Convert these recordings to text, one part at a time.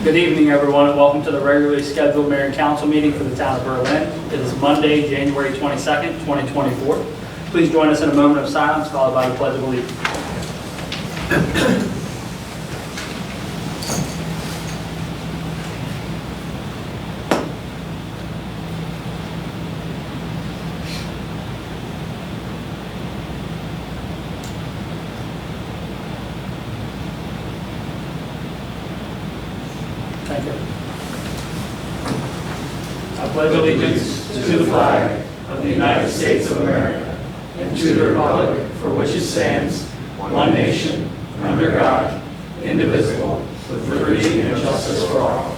Good evening, everyone, and welcome to the regularly scheduled mayor and council meeting for the town of Berlin. It is Monday, January 22nd, 2024. Please join us in a moment of silence, followed by the Pledge of Allegiance. Thank you. I pledge allegiance to the flag of the United States of America and to the republic for which it stands, one nation, under God, indivisible, with liberty and justice for all.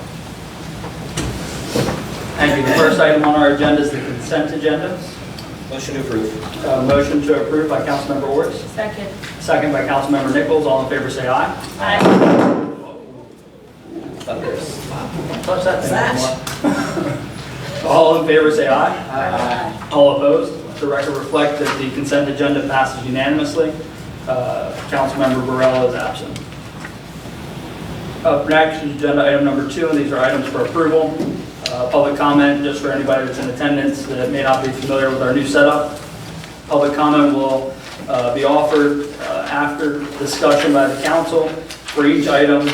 Thank you. The first item on our agenda is the consent agenda. Motion to approve. Motion to approve by Councilmember Orts. Second. Second by Councilmember Nichols. All in favor say aye. Aye. Touch that thing. All in favor say aye. Aye. All opposed? Let the record reflect that the consent agenda passes unanimously. Councilmember Burrell is absent. Up next is agenda item number 2, and these are items for approval. Public comment, just for anybody that's in attendance that may not be familiar with our new setup. Public comment will be offered after discussion by the council. For each item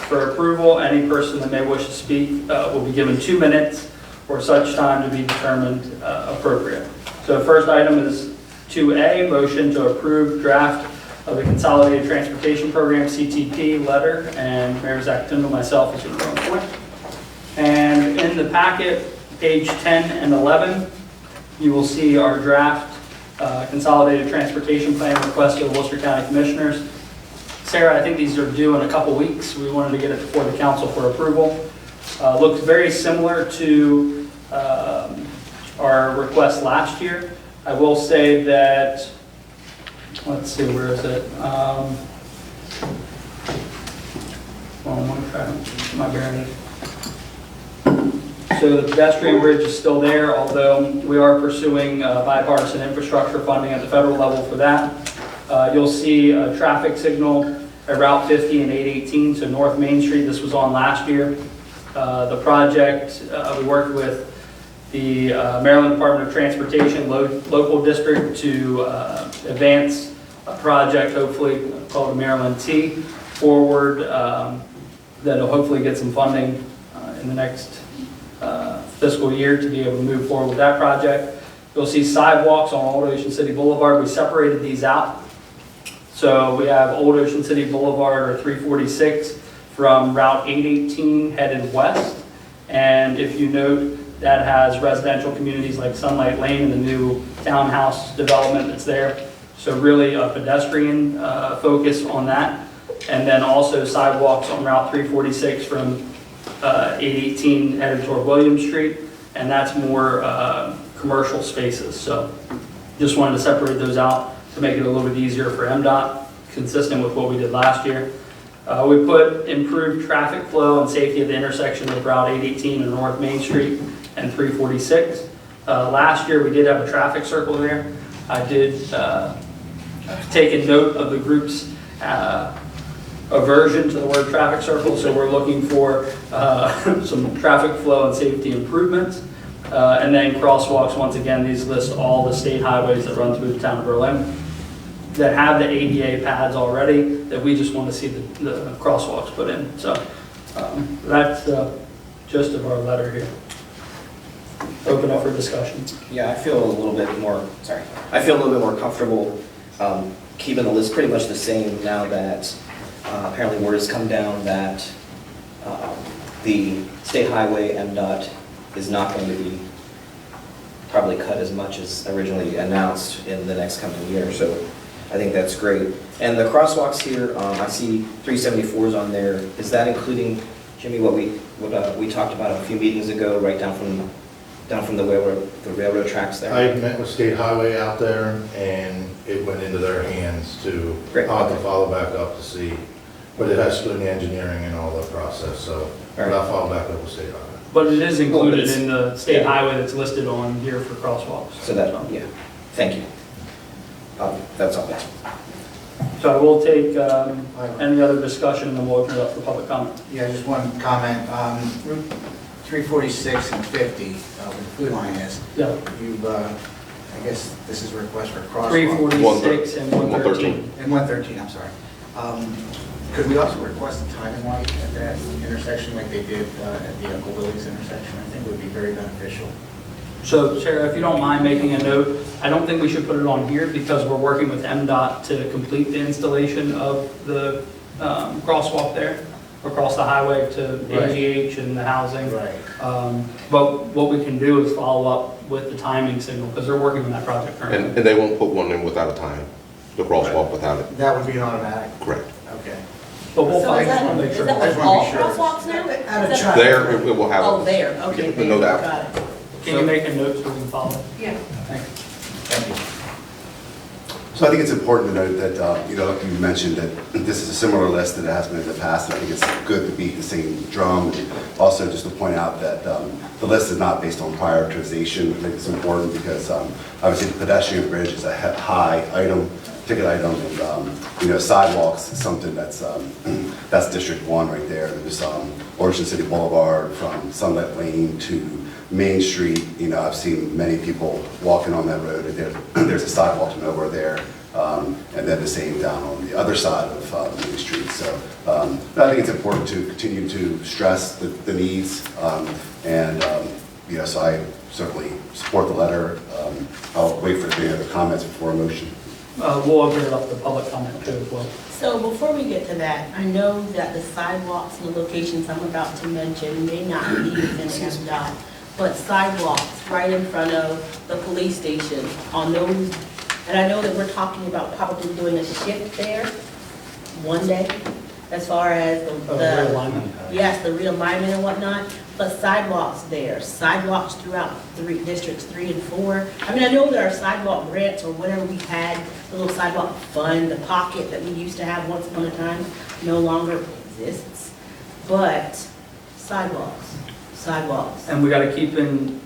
for approval, any person that may wish to speak will be given 2 minutes for such time to be determined appropriate. So the first item is 2A, motion to approve draft of the Consolidated Transportation Program, CTP, letter, and Mayor Zach Tindall, myself, is going to point. And in the packet, page 10 and 11, you will see our draft Consolidated Transportation Plan request to the Worcester County Commissioners. Sarah, I think these are due in a couple weeks. We wanted to get it before the council for approval. Looks very similar to our request last year. I will say that, let's see, where is it? Well, I'm trying to get my bearings. So the pedestrian bridge is still there, although we are pursuing bipartisan infrastructure funding at the federal level for that. You'll see a traffic signal at Route 50 and 818, so North Main Street. This was on last year. The project, we worked with the Maryland Department of Transportation local district to advance a project, hopefully called the Maryland T, forward that'll hopefully get some funding in the next fiscal year to be able to move forward with that project. You'll see sidewalks on Old Ocean City Boulevard. We separated these out. So we have Old Ocean City Boulevard, or 346, from Route 818 headed west. And if you note, that has residential communities like Sunlight Lane and the new townhouse development that's there. So really a pedestrian focus on that. And then also sidewalks on Route 346 from 818 headed toward William Street. And that's more commercial spaces. So just wanted to separate those out to make it a little bit easier for MDOT, consistent with what we did last year. We put improved traffic flow and safety at the intersection of Route 818 and North Main Street and 346. Last year we did have a traffic circle there. I did take a note of the group's aversion to the word traffic circle, so we're looking for some traffic flow and safety improvements. And then crosswalks, once again, these list all the state highways that run through the town of Berlin that have the ADA pads already, that we just want to see the crosswalks put in. So that's the gist of our letter here. Open up for discussion. Yeah, I feel a little bit more, comfortable keeping the list pretty much the same now that apparently word has come down that the state highway MDOT is not going to be probably cut as much as originally announced in the next coming year. So I think that's great. And the crosswalks here, I see 374s on there. Is that including, Jimmy, what we talked about a few meetings ago, right down from the railroad tracks there? I met with State Highway out there, and it went into their hands to, Great. I'll have to follow back up to see, but it has to go in the engineering and all the process, so Right. I'll follow back up with State Highway. But it is included it's- in the state yeah. highway that's listed on here for crosswalks. So that, yeah, thank you. That's all. So I will take any other discussion, and then we'll open it up for public comment. Yeah, just one comment. Route 346 and 50, where the food line is, Yeah, you've, I guess this is a request for a crosswalk. 346 and 113. And 113, I'm sorry. Could we also request a timing light at that intersection like they did at the Uncle Willie's intersection? I think it would be very beneficial. So Sarah, if you don't mind making a note, I don't think we should put it on here because we're working with MDOT to complete the installation of the crosswalk there across the highway to Right. AGH and the housing. Right. But what we can do is follow up with the timing signal because they're working on that project And currently. they won't put one in without a time, the crosswalk without it. That would be an automatic? Correct. Okay. But we'll So find, is just that, want to make is sure. that I just like wanna all be sure. crosswalks now? Out of Is that- track. There, it will have. Oh, there, okay. Yeah, no doubt. Got it. Can you make a note so we can follow? Yeah. Thank you. Thank you. So I think it's important to note that, like you mentioned, that this is a similar list that has been in the past. I think it's good to beat the same drum. And also, just to point out that the list is not based on prioritization. I think it's important because obviously the pedestrian bridge is a high item, ticket item, and sidewalks is something that's District 1 right there. There's Ocean City Boulevard from Sunlit Lane to Main Street. I've seen many people walking on that road. There's a sidewalk to nowhere there, and then the same down on the other side of Main Street. So I think it's important to continue to stress the needs, so I certainly support the letter. I'll wait for any other comments before a motion. We'll open it up to public comment too as well. So before we get to that, I know that the sidewalks and the locations I'm about to mention may not be within MDOT, but sidewalks right in front of the police station on those, and I know that we're talking about probably doing a shift there one day, as far as the Realignment. yes, the realignment and whatnot, but sidewalks there, sidewalks throughout districts 3 and 4. I mean, I know there are sidewalk grants or whatever we had, the little sidewalk fund, the pocket that we used to have once upon a time, no longer exists. But sidewalks. And we got to keep in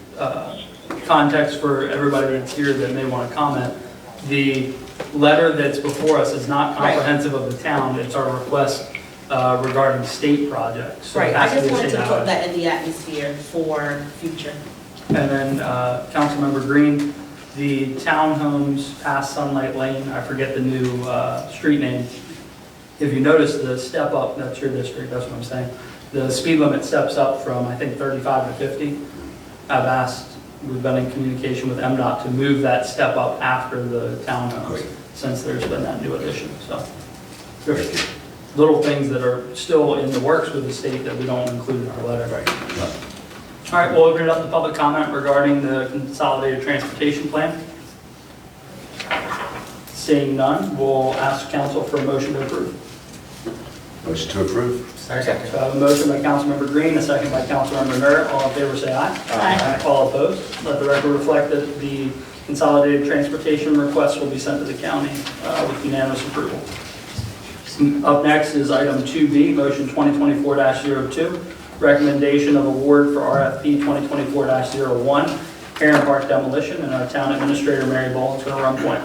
context for everybody that's here that may want to comment. The letter that's before us is not comprehensive of the town. It's our request regarding state projects. So it Right, I has to just be wanted state to put highway. that in the atmosphere for future. And then Councilmember Green, the townhomes past Sunlight Lane, I forget the new street name. If you notice the step up, that's your district, that's what I'm saying. The speed limit steps up from, I think, 35 to 50. I've asked, we've been in communication with MDOT to move that step up after the townhomes, since there's been that new addition, so. There's little things that are still in the works with the state that we don't include in our letter. All right, we'll open it up to public comment regarding the consolidated transportation plan. Seeing none, we'll ask council for a motion to approve. Motion to approve. Second. So I have a motion by Councilmember Green, a second by Councilmember Merritt. All in favor, say aye. Aye. All opposed. Let the record reflect that the consolidated transportation request will be sent to the county with unanimous approval. Up next is item 2B, motion 2024-02, recommendation of award for RFP 2024-01, Heron Park demolition, and our town administrator, Mary Boland's going to run point.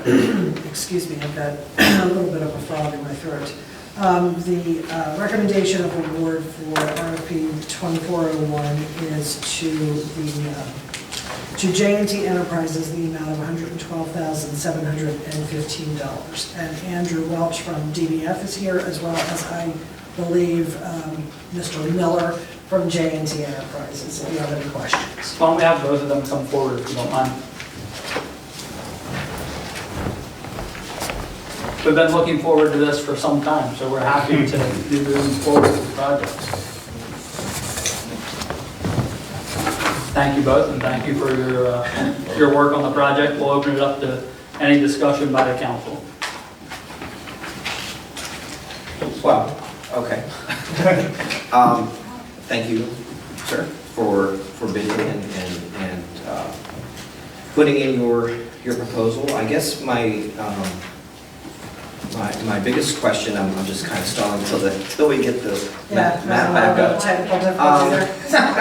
Excuse me, I've got a little bit of a frog in my throat. The recommendation of award for RFP 2401 is to J&T Enterprises, the amount of $112,715. And Andrew Welch from DBF is here, as well as, I believe, Mr. Miller from J&T Enterprises, if you have any questions. Why don't we have both of them come forward if you don't mind? We've been looking forward to this for some time, so we're happy to be moving forward with the project. Thank you both, and thank you for your work on the project. We'll open it up to any discussion by the council. Wow, okay. Thank you, sir, for bidding and putting in your proposal. I guess my biggest question, I'm just kind of stalling until we get the map back up. Technical difficulty there.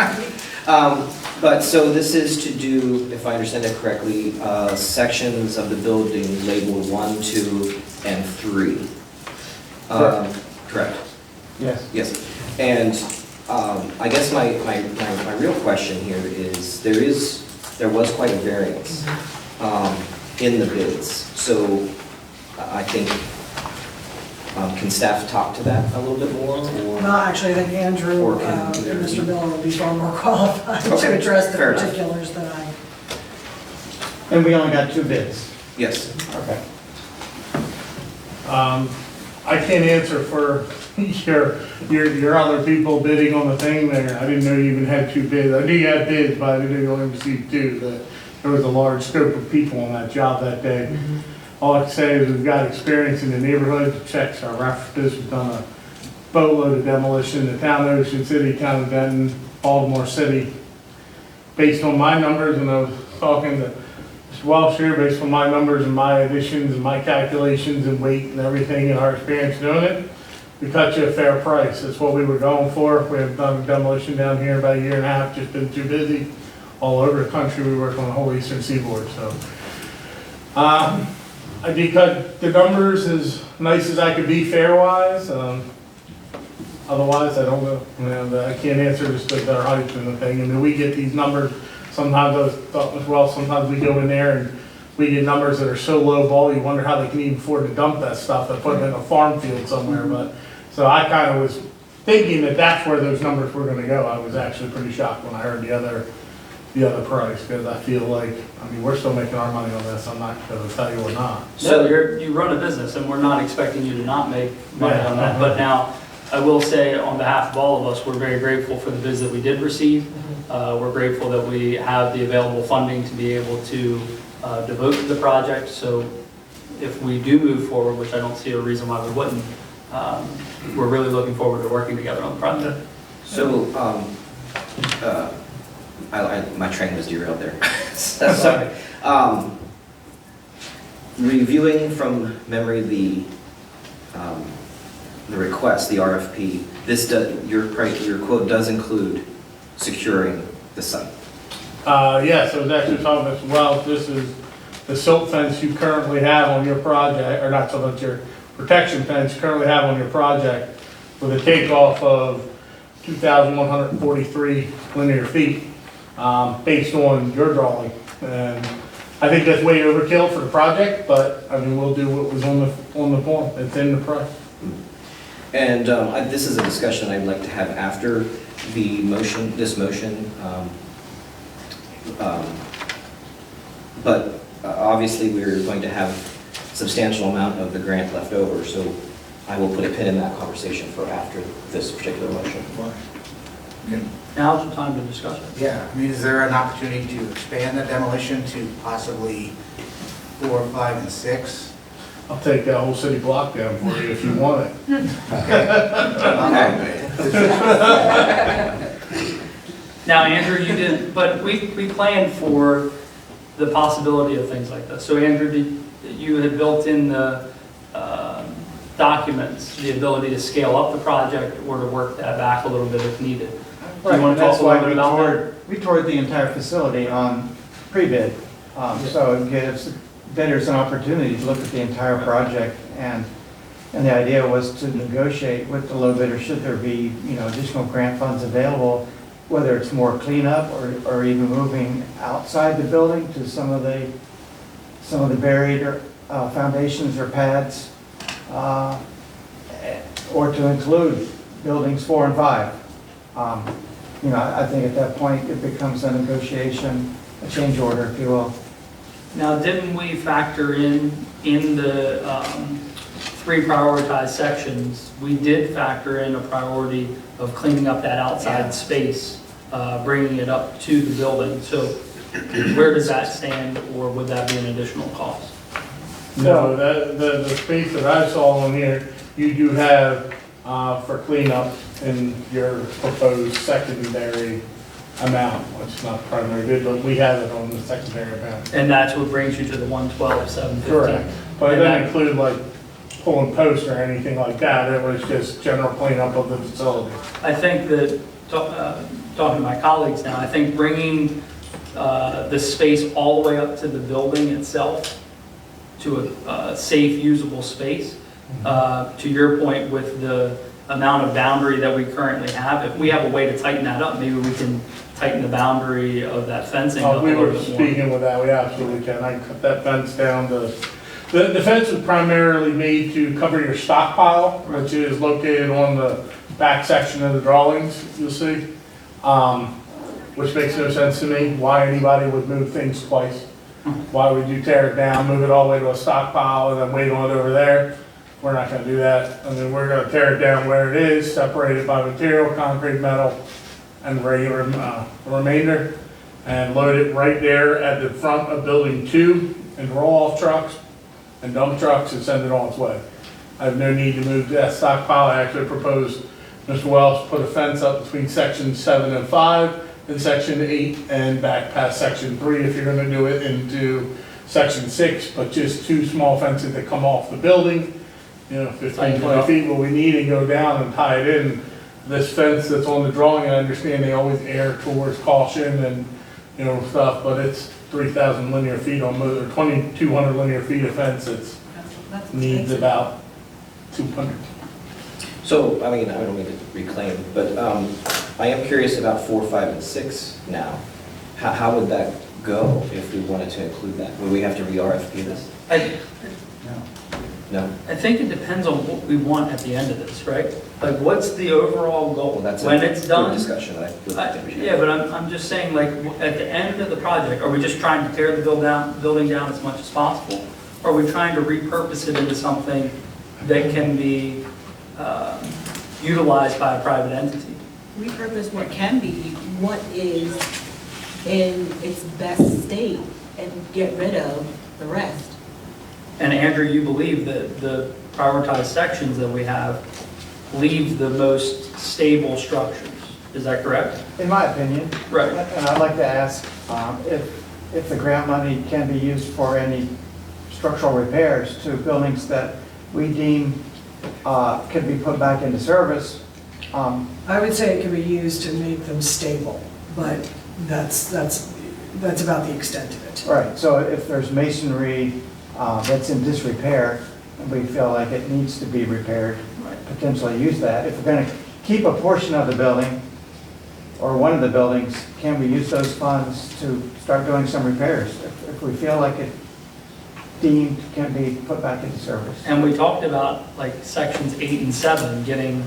But so this is to do, if I understand that correctly, sections of the building labeled 1, 2, and 3. Correct. Yes. Yes, and I guess my real question here is, there was quite a variance in the bids, so I think, can staff talk to that a little bit more? Or? No, actually, I think Andrew Or and can- Mr. Miller will be far more qualified to Okay, address the fair enough. particulars than I. And we only got 2 bids. Yes. Okay. I can't answer for your other people bidding on the thing there. I didn't know you even had 2 bids. I knew you had bids, but I didn't know you only received 2. That there was a large scope of people on that job that day. All I can say is we've got experience in the neighborhood. The checks are references. We've done a boatload of demolition in the town of Ocean City, town of Denton, Baltimore City. Based on my numbers, and I was talking to Mr. Welch here, based on my numbers and my additions and my calculations and weight and everything and our experience doing it, we cut you a fair price. That's what we were going for. We have done demolition down here about 1.5 years, just been too busy. All over the country, we work on the whole eastern seaboard, so. I did cut the numbers as nice as I could be fair-wise. Otherwise, I don't know. You know, I can't answer just because they're height and the thing. I mean, we get these numbers, sometimes I thought as well, sometimes we go in there and we get numbers that are so low ball, you wonder how they can even afford to dump that stuff and put it in a farm field somewhere. But so I kind of was thinking that that's where those numbers were going to go. I was actually pretty shocked when I heard the other price, because I feel like, I mean, we're still making our money on this. I'm not going to tell you we're not. So you run a business, and we're not expecting you to not make money on that. But now, I will say, on behalf of all of us, we're very grateful for the bids that we did receive. We're grateful that we have the available funding to be able to devote to the project. So if we do move forward, which I don't see a reason why we wouldn't, we're really looking forward to working together on the project. So, my train was derailed there. Sorry. Reviewing from memory the request, the RFP, your quote does include securing the site. Yes, I was actually talking as well, this is the silt fence you currently have on your project, or not so much your protection fence you currently have on your project, with a takeoff of 2,143 linear feet, based on your drawing. And I think that's way overkill for the project, but I mean, we'll do what was on the form, it's in the price. And this is a discussion I'd like to have after the motion, this motion. But obviously, we're going to have a substantial amount of the grant left over, so I will put a pin in that conversation for after this particular motion. Now's the time to discuss it. Yeah, I mean, is there an opportunity to expand the demolition to possibly 4, 5, and 6? I'll take that whole city block down for you if you want it. Now, Andrew, you didn't, but we planned for the possibility of things like this. So, Andrew, you had built in the documents, the ability to scale up the project or to work that back a little bit if needed. Do you want to talk a little bit about that? We toured the entire facility on pre-bid, so it gives bidders an opportunity to look at the entire project, and the idea was to negotiate with the low bidder should there be, additional grant funds available, whether it's more cleanup or even moving outside the building to some of the buried foundations or pads, or to include buildings 4 and 5. I think at that point it becomes a negotiation, a change order, if you will. Now, didn't we factor in the 3 prioritized sections, we did factor in a priority of cleaning up that outside space, bringing it up to the building. So where does that stand, or would that be an additional cost? No, the space that I saw on here, you do have for cleanup in your proposed secondary amount, which is not primary bid, but we have it on the secondary amount. And that's what brings you to the 112,715. Correct. But it doesn't include like pulling posts or anything like that. It was just general cleanup of the facility. I think that, talking to my colleagues now, I think bringing the space all the way up to the building itself to a safe, usable space To your point, with the amount of boundary that we currently have, if we have a way to tighten that up, maybe we can tighten the boundary of that fencing up a We little were bit more. speaking with that, we absolutely can. I can cut that fence down to, the fence was primarily made to cover your stockpile, which is located on the back section of the drawings, you'll see. Which makes no sense to me, why anybody would move things twice. Why would you tear it down, move it all the way to a stockpile, and then wait on it over there? We're not gonna do that. I mean, we're gonna tear it down where it is, separate it by material, concrete, metal, and regular, remainder, and load it right there at the front of building 2, and roll off trucks and dump trucks and send it on its way. I have no need to move that stockpile. I actually proposed Mr. Wells put a fence up between section 7 and 5, and section 8, and back past section 3 if you're gonna do it into section 6, but just 2 small fences that come off the building, 15, 20 feet, what we need, and go down and tie it in. This fence that's on the drawing, I understand they always err towards caution and, stuff, but it's 3,000 linear feet almost, or 2,200 linear feet of fence that's needs about 200. So, I mean, I don't mean to reclaim, but I am curious about 4, 5, and 6 now. How would that go if we wanted to include that? Would we have to re-RFP this? No? I think it depends on what we want at the end of this, right? Like, what's the overall goal? Well, that's When a it's good done, discussion. I would think we should. yeah, but I'm just saying, like, at the end of the project, are we just trying to tear the building down as much as possible? Or are we trying to repurpose it into something that can be utilized by a private entity? Repurpose what can be, what is in its best state, and get rid of the rest. And Andrew, you believe that the prioritized sections that we have leave the most stable structures, is that correct? In my opinion. Right. And I'd like to ask if the grant money can be used for any structural repairs to buildings that we deem can be put back into service. I would say it can be used to make them stable, but that's about the extent of it. Right, so if there's masonry that's in disrepair, and we feel like it needs to be repaired, potentially use that. If we're going to keep a portion of the building, or one of the buildings, can we use those funds to start doing some repairs? If we feel like it deemed can be put back into service. And we talked about like sections 8 and 7, getting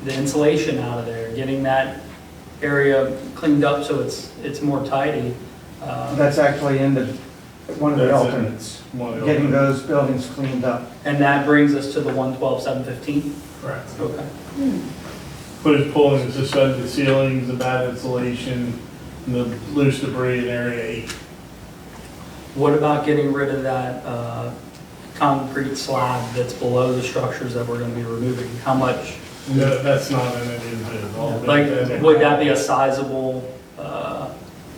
the insulation out of there, getting that area cleaned up so it's more tidy. That's actually in one of the That's in alternates, one of the getting alternates. those buildings cleaned up. And that brings us to the 112,715. Correct. Okay. But it's pulling the suspended ceilings, the bad insulation, and the loose debris in area 8. What about getting rid of that concrete slab that's below the structures that we're going to be removing? How much? No, that's not in any of the all the- Like, would that be a sizable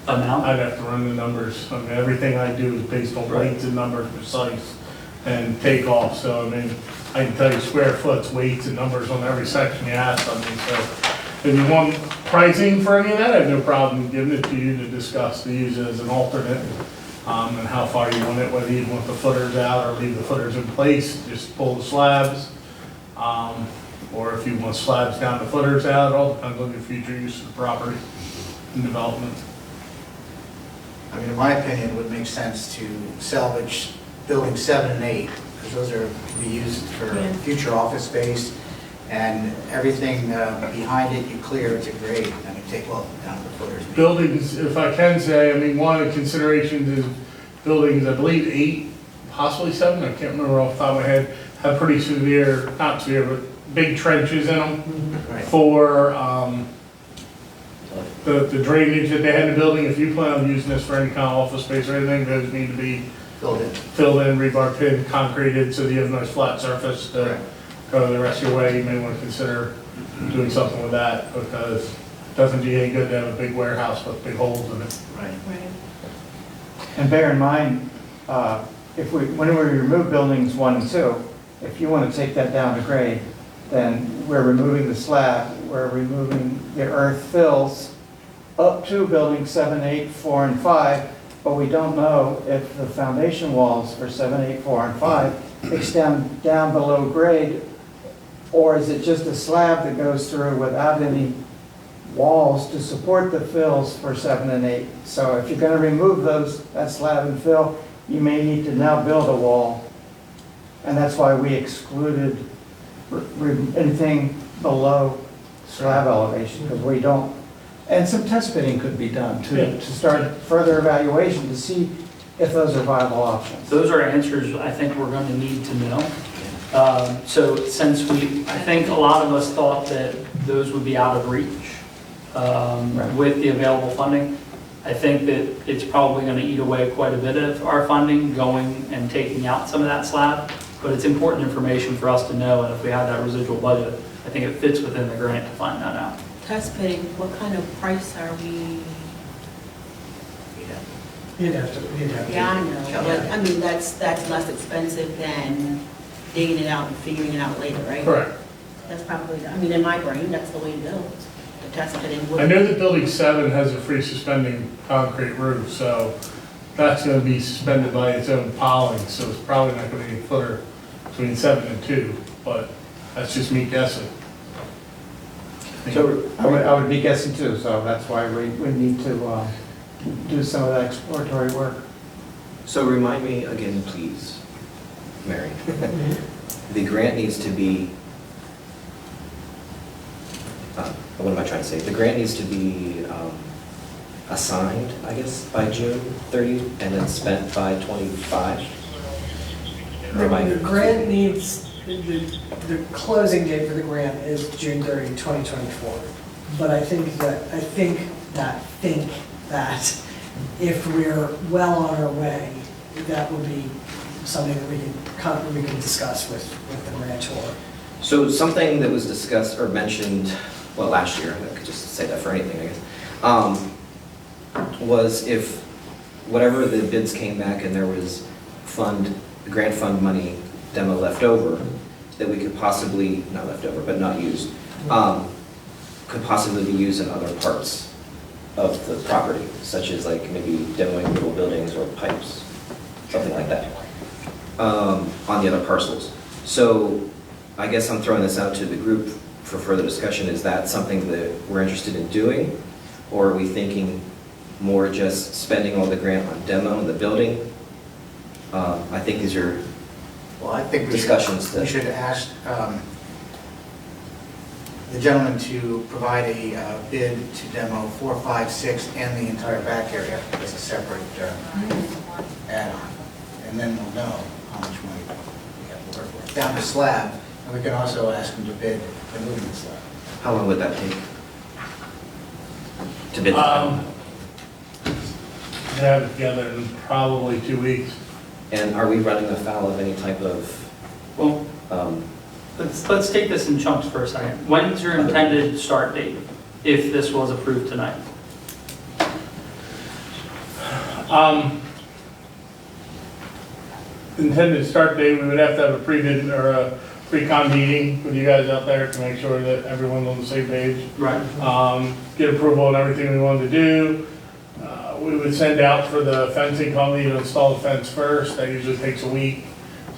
amount? I'd have to run the numbers. I mean, everything I do is based on Right. weights and numbers precise and takeoff. So, I mean, I can tell you square foots, weights, and numbers on every section you ask on me. So if you want pricing for any of that, I have no problem giving it to you to discuss, to use it as an alternate. And how far you want it, whether you want the footers out or leave the footers in place, just pull the slabs. Or if you want slabs down, the footers out, it all depends on your future use of the property and development. I mean, in my opinion, it would make sense to salvage buildings 7 and 8, because those are to be used for Yeah. future office space, and everything behind it, you clear it to grade, and you take well down to the footers. Buildings, if I can say, I mean, one of the considerations is buildings, I believe 8, possibly 7, I can't remember off the top of my head, have pretty severe, not severe, but big trenches in them Right. for the drainage that they had in the building. If you plan on using this for any kind of office space or anything, those need to be Build it. filled in, rebar pin, concreted, so that you have a nice flat surface to Right. go the rest of your way. You may want to consider doing something with that, because it doesn't do you any good to have a big warehouse with big holes in it. Right. And bear in mind, when we remove buildings 1 and 2, if you want to take that down to grade, then we're removing the slab, we're removing the earth fills up to buildings 7, 8, 4, and 5, but we don't know if the foundation walls for 7, 8, 4, and 5 extend down below grade? Or is it just a slab that goes through without any walls to support the fills for 7 and 8? So if you're going to remove that slab and fill, you may need to now build a wall. And that's why we excluded anything below slab elevation, because we don't, and some test pitting could be done to start further evaluation to see if those are viable options. Those are answers I think we're going to need to know. So since I think a lot of us thought that those would be out of reach with the available funding, I think that it's probably going to eat away quite a bit of our funding going and taking out some of that slab. But it's important information for us to know, and if we have that residual budget, I think it fits within the grant to find that out. Test pitting, what kind of price are we? You'd have to. Yeah, I know, but I mean, that's less expensive than digging it out and figuring it out later, right? Correct. That's probably, I mean, in my brain, that's the way to go. The test pitting would. I know that building 7 has a free suspending concrete roof, so that's gonna be suspended by its own piling, so it's probably not gonna be a footer between 7 and 2, but that's just me guessing. So I would be guessing too, so that's why we need to do some of that exploratory work. So remind me again, please, Mary. The grant needs to be, what am I trying to say? The grant needs to be assigned, I guess, by June 30 and then spent by 25? The grant needs, the closing date for the grant is June 30, 2024. But I think that if we're well on our way, that would be something that we can discuss with the grantor. So something that was discussed or mentioned, well, last year, I could just say that for anything, I guess, was if whatever the bids came back and there was grant fund money demo left over, that we could possibly, not left over, but not used, could possibly be used in other parts of the property, such as like maybe demoing little buildings or pipes, something like that, on the other parcels. So I guess I'm throwing this out to the group for further discussion. Is that something that we're interested in doing? Or are we thinking more just spending all the grant on demo in the building? I think these are Well, I think discussions we that- should ask the gentleman to provide a bid to demo 4, 5, 6, and the entire back area as a separate add-on. And then we'll know how much money we have to work with. Down the slab, and we can also ask him to bid the moving slab. How long would that take? To bid? Have it together in probably 2 weeks. And are we running afoul of any type of, Well, let's take this in chunks for a second. When's your intended start date, if this was approved tonight? Intended start date, we would have to have a pre-bid or a pre-con meeting with you guys out there to make sure that everyone's on the same page. Right. Get approval on everything we wanted to do. We would send out for the fencing company to install the fence first. That usually takes a week.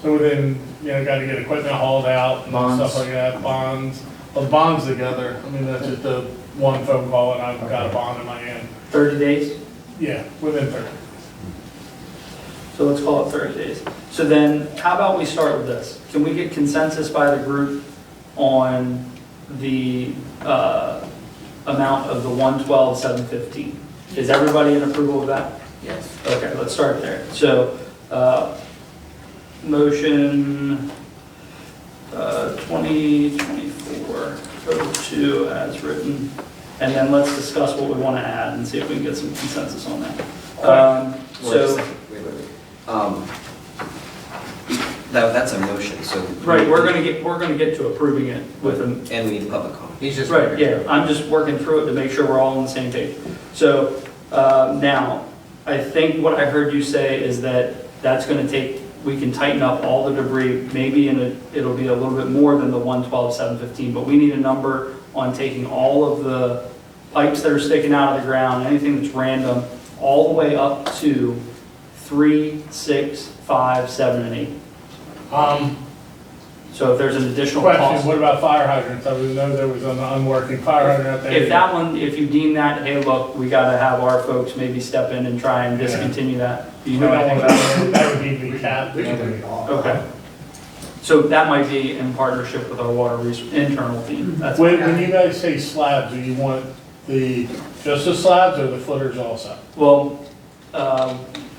So then, got to get equipment hauled out and Bonds. stuff like that, bonds. Well, the bonds together, I mean, that's just a one phone call and I've got a bond in my hand. 30 days? Yeah, within 30. So let's call it 30 days. So then, how about we start with this? Can we get consensus by the group on the amount of the 112,715? Is everybody in approval of that? Yes. Okay, let's start there. So, motion 2024-02 as written, and then let's discuss what we want to add and see if we can get some consensus on that. That's a motion, so. Right, we're gonna get to approving it with them. And we need public comment. He's just. Right, yeah, I'm just working through it to make sure we're all on the same page. So, now, I think what I heard you say is that that's gonna take, we can tighten up all the debris, maybe it'll be a little bit more than the 112,715, but we need a number on taking all of the pipes that are sticking out of the ground, anything that's random, all the way up to 3, 6, 5, 7, and 8. So if there's an additional Question, cost. what about fire hydrants? I didn't know there was an unworking fire hydrant out there. If that one, if you deem that, hey, look, we gotta have our folks maybe step in and try and Yeah. discontinue that. Do you You know anything about that? that would need to be capped. Okay. So that might be in partnership with our water internal team. That's When you guys say slabs, do you want just the slabs or the footers also? Well,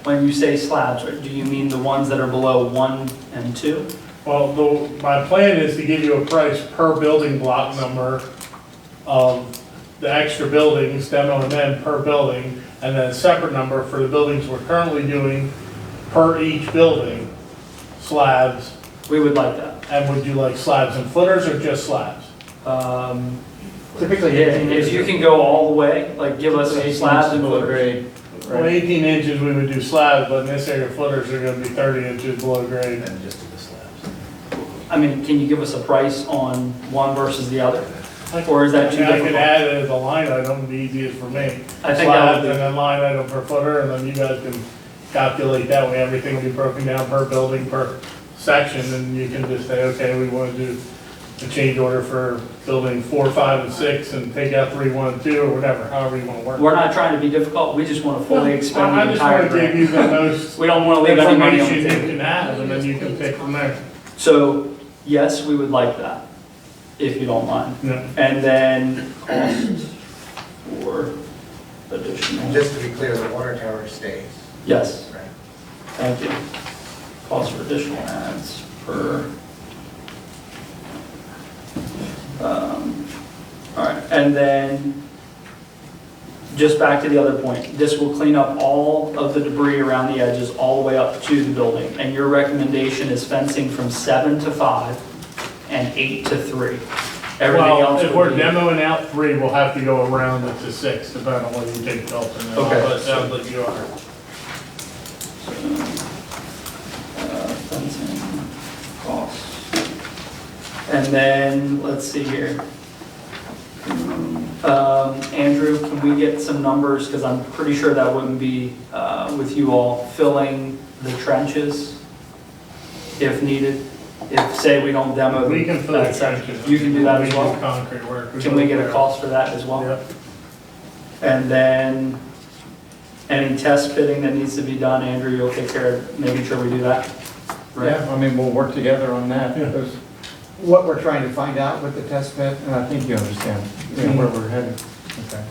when you say slabs, do you mean the ones that are below 1 and 2? Well, my plan is to give you a price per building block number of the extra buildings, demo and then per building, and then a separate number for the buildings we're currently doing per each building, slabs. We would like that. And would you like slabs and footers or just slabs? Typically, Yeah, if you can go all the way, like give us slabs and below footers. grade. Well, 18 inches we would do slabs, but in this area footers are gonna be 30 inches below grade. And just do the slabs. I mean, can you give us a price on one versus the other? Or is that too I mean, I could difficult? add it as a line item, the easiest for me. I think that Slabs would and be, then line item per footer, and then you guys can calculate that way, everything will be broken down per building, per section, and you can just say, okay, we want to do a change order for building 4, 5, and 6, and take out 3, 1, and 2, or whatever, however you want to work. we're not trying to be difficult, we just want to fully expend I the just entire want to give grant. you the most We don't want to leave any money on the information you table. can have, and then you can pick from there. So, yes, we would like that, if you don't mind. Yeah. And then cost for additional. And just to be clear, the water tower stays, Yes, right? thank you. Cost for additional ads per. All right, and then, just back to the other point, this will clean up all of the debris around the edges all the way up to the building. And your recommendation is fencing from 7 to 5 and 8 to 3. Everything Well, else if would we're be. demoing out 3, we'll have to go around it to 6, depending on whether you take Dalton or not. Okay. But it sounds like you are. Fencing costs. And then, let's see here. Andrew, can we get some numbers, because I'm pretty sure that wouldn't be with you all, filling the trenches if needed? If, say, we don't demo We can fill the that section. trenches. You can do that as We do well? concrete work. Can we get a cost for that as well? Yep. And then, any test fitting that needs to be done, Andrew, you'll take care of making sure we do that? Right? Yeah, I mean, we'll work together on that, Yeah. because what we're trying to find out with the test pit, and I think you understand, where we're headed. Okay.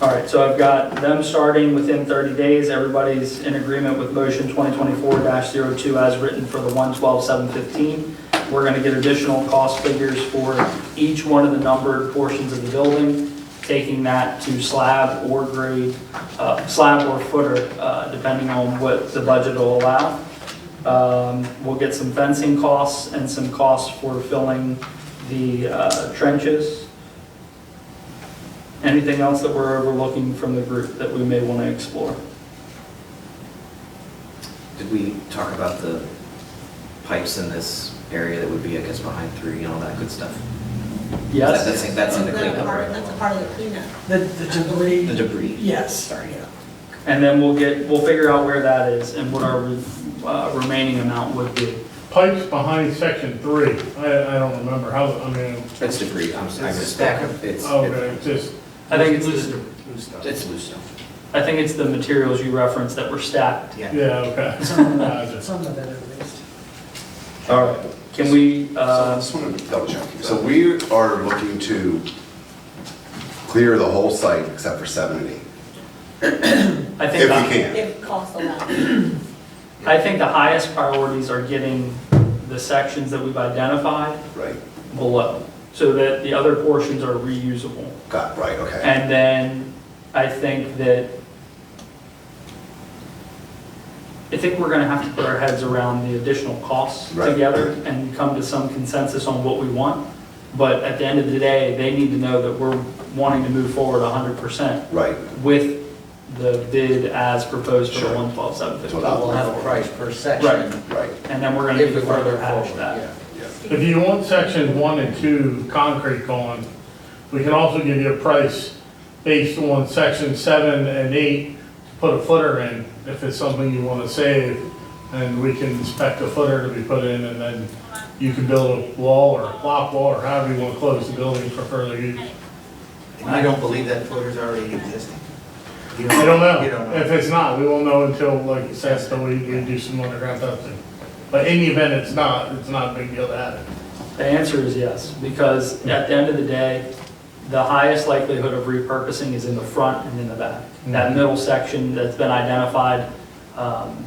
All right, so I've got them starting within 30 days. Everybody's in agreement with motion 2024-02 as written for the 112-715. We're going to get additional cost figures for each one of the numbered portions of the building, taking that to slab or grade, slab or footer, depending on what the budget will allow. We'll get some fencing costs and some costs for filling the trenches. Anything else that we're overlooking from the group that we may want to explore? Did we talk about the pipes in this area that would be, I guess, behind 3 and all that good stuff? Yes? That's in the cleanup, right? That's a part of the cleanup. The debris, The debris? yes. Sorry, yeah. And then we'll figure out where that is and what our remaining amount would be. Pipes behind section 3, I don't remember how, I mean, It's debris, I It's a misspoke. stack of- It's okay, just, I think it's, Loose stuff. it's loose stuff. I think it's the materials you referenced that were stacked. Yeah. yeah, okay. Some Gotcha. some of it at least. All right. Can we, So I just want to double check. So we are looking to clear the whole site except for 7 and 8, I if think, we the- can. If costs allow. I think the highest priorities are getting the sections that we've identified Right, below, so that the other portions are reusable. got, right, okay. And then I think we're gonna have to put our heads around the additional costs Right. together and come to some consensus on what we want. But at the end of the day, they need to know that we're wanting to move forward 100% Right, with the bid as proposed for the Sure. 112-715. We'll have a price per section. right, And then we're gonna If need we to want to further go hash forward, that. yeah. If you want sections 1 and 2 concrete gone, we can also give you a price based on section 7 and 8 to put a footer in, if it's something you want to save and we can inspect a footer to be put in, and then you can build a wall or a block wall, or however you want to close the building for further use. And you don't believe that footer's already existing? You I don't know. You don't know. If it's not, we won't know until, like you said, until we do some underground testing. But in the event it's not a big deal to add it. The answer is yes, because at the end of the day, the highest likelihood of repurposing is in the front and in the back. That middle section that's been identified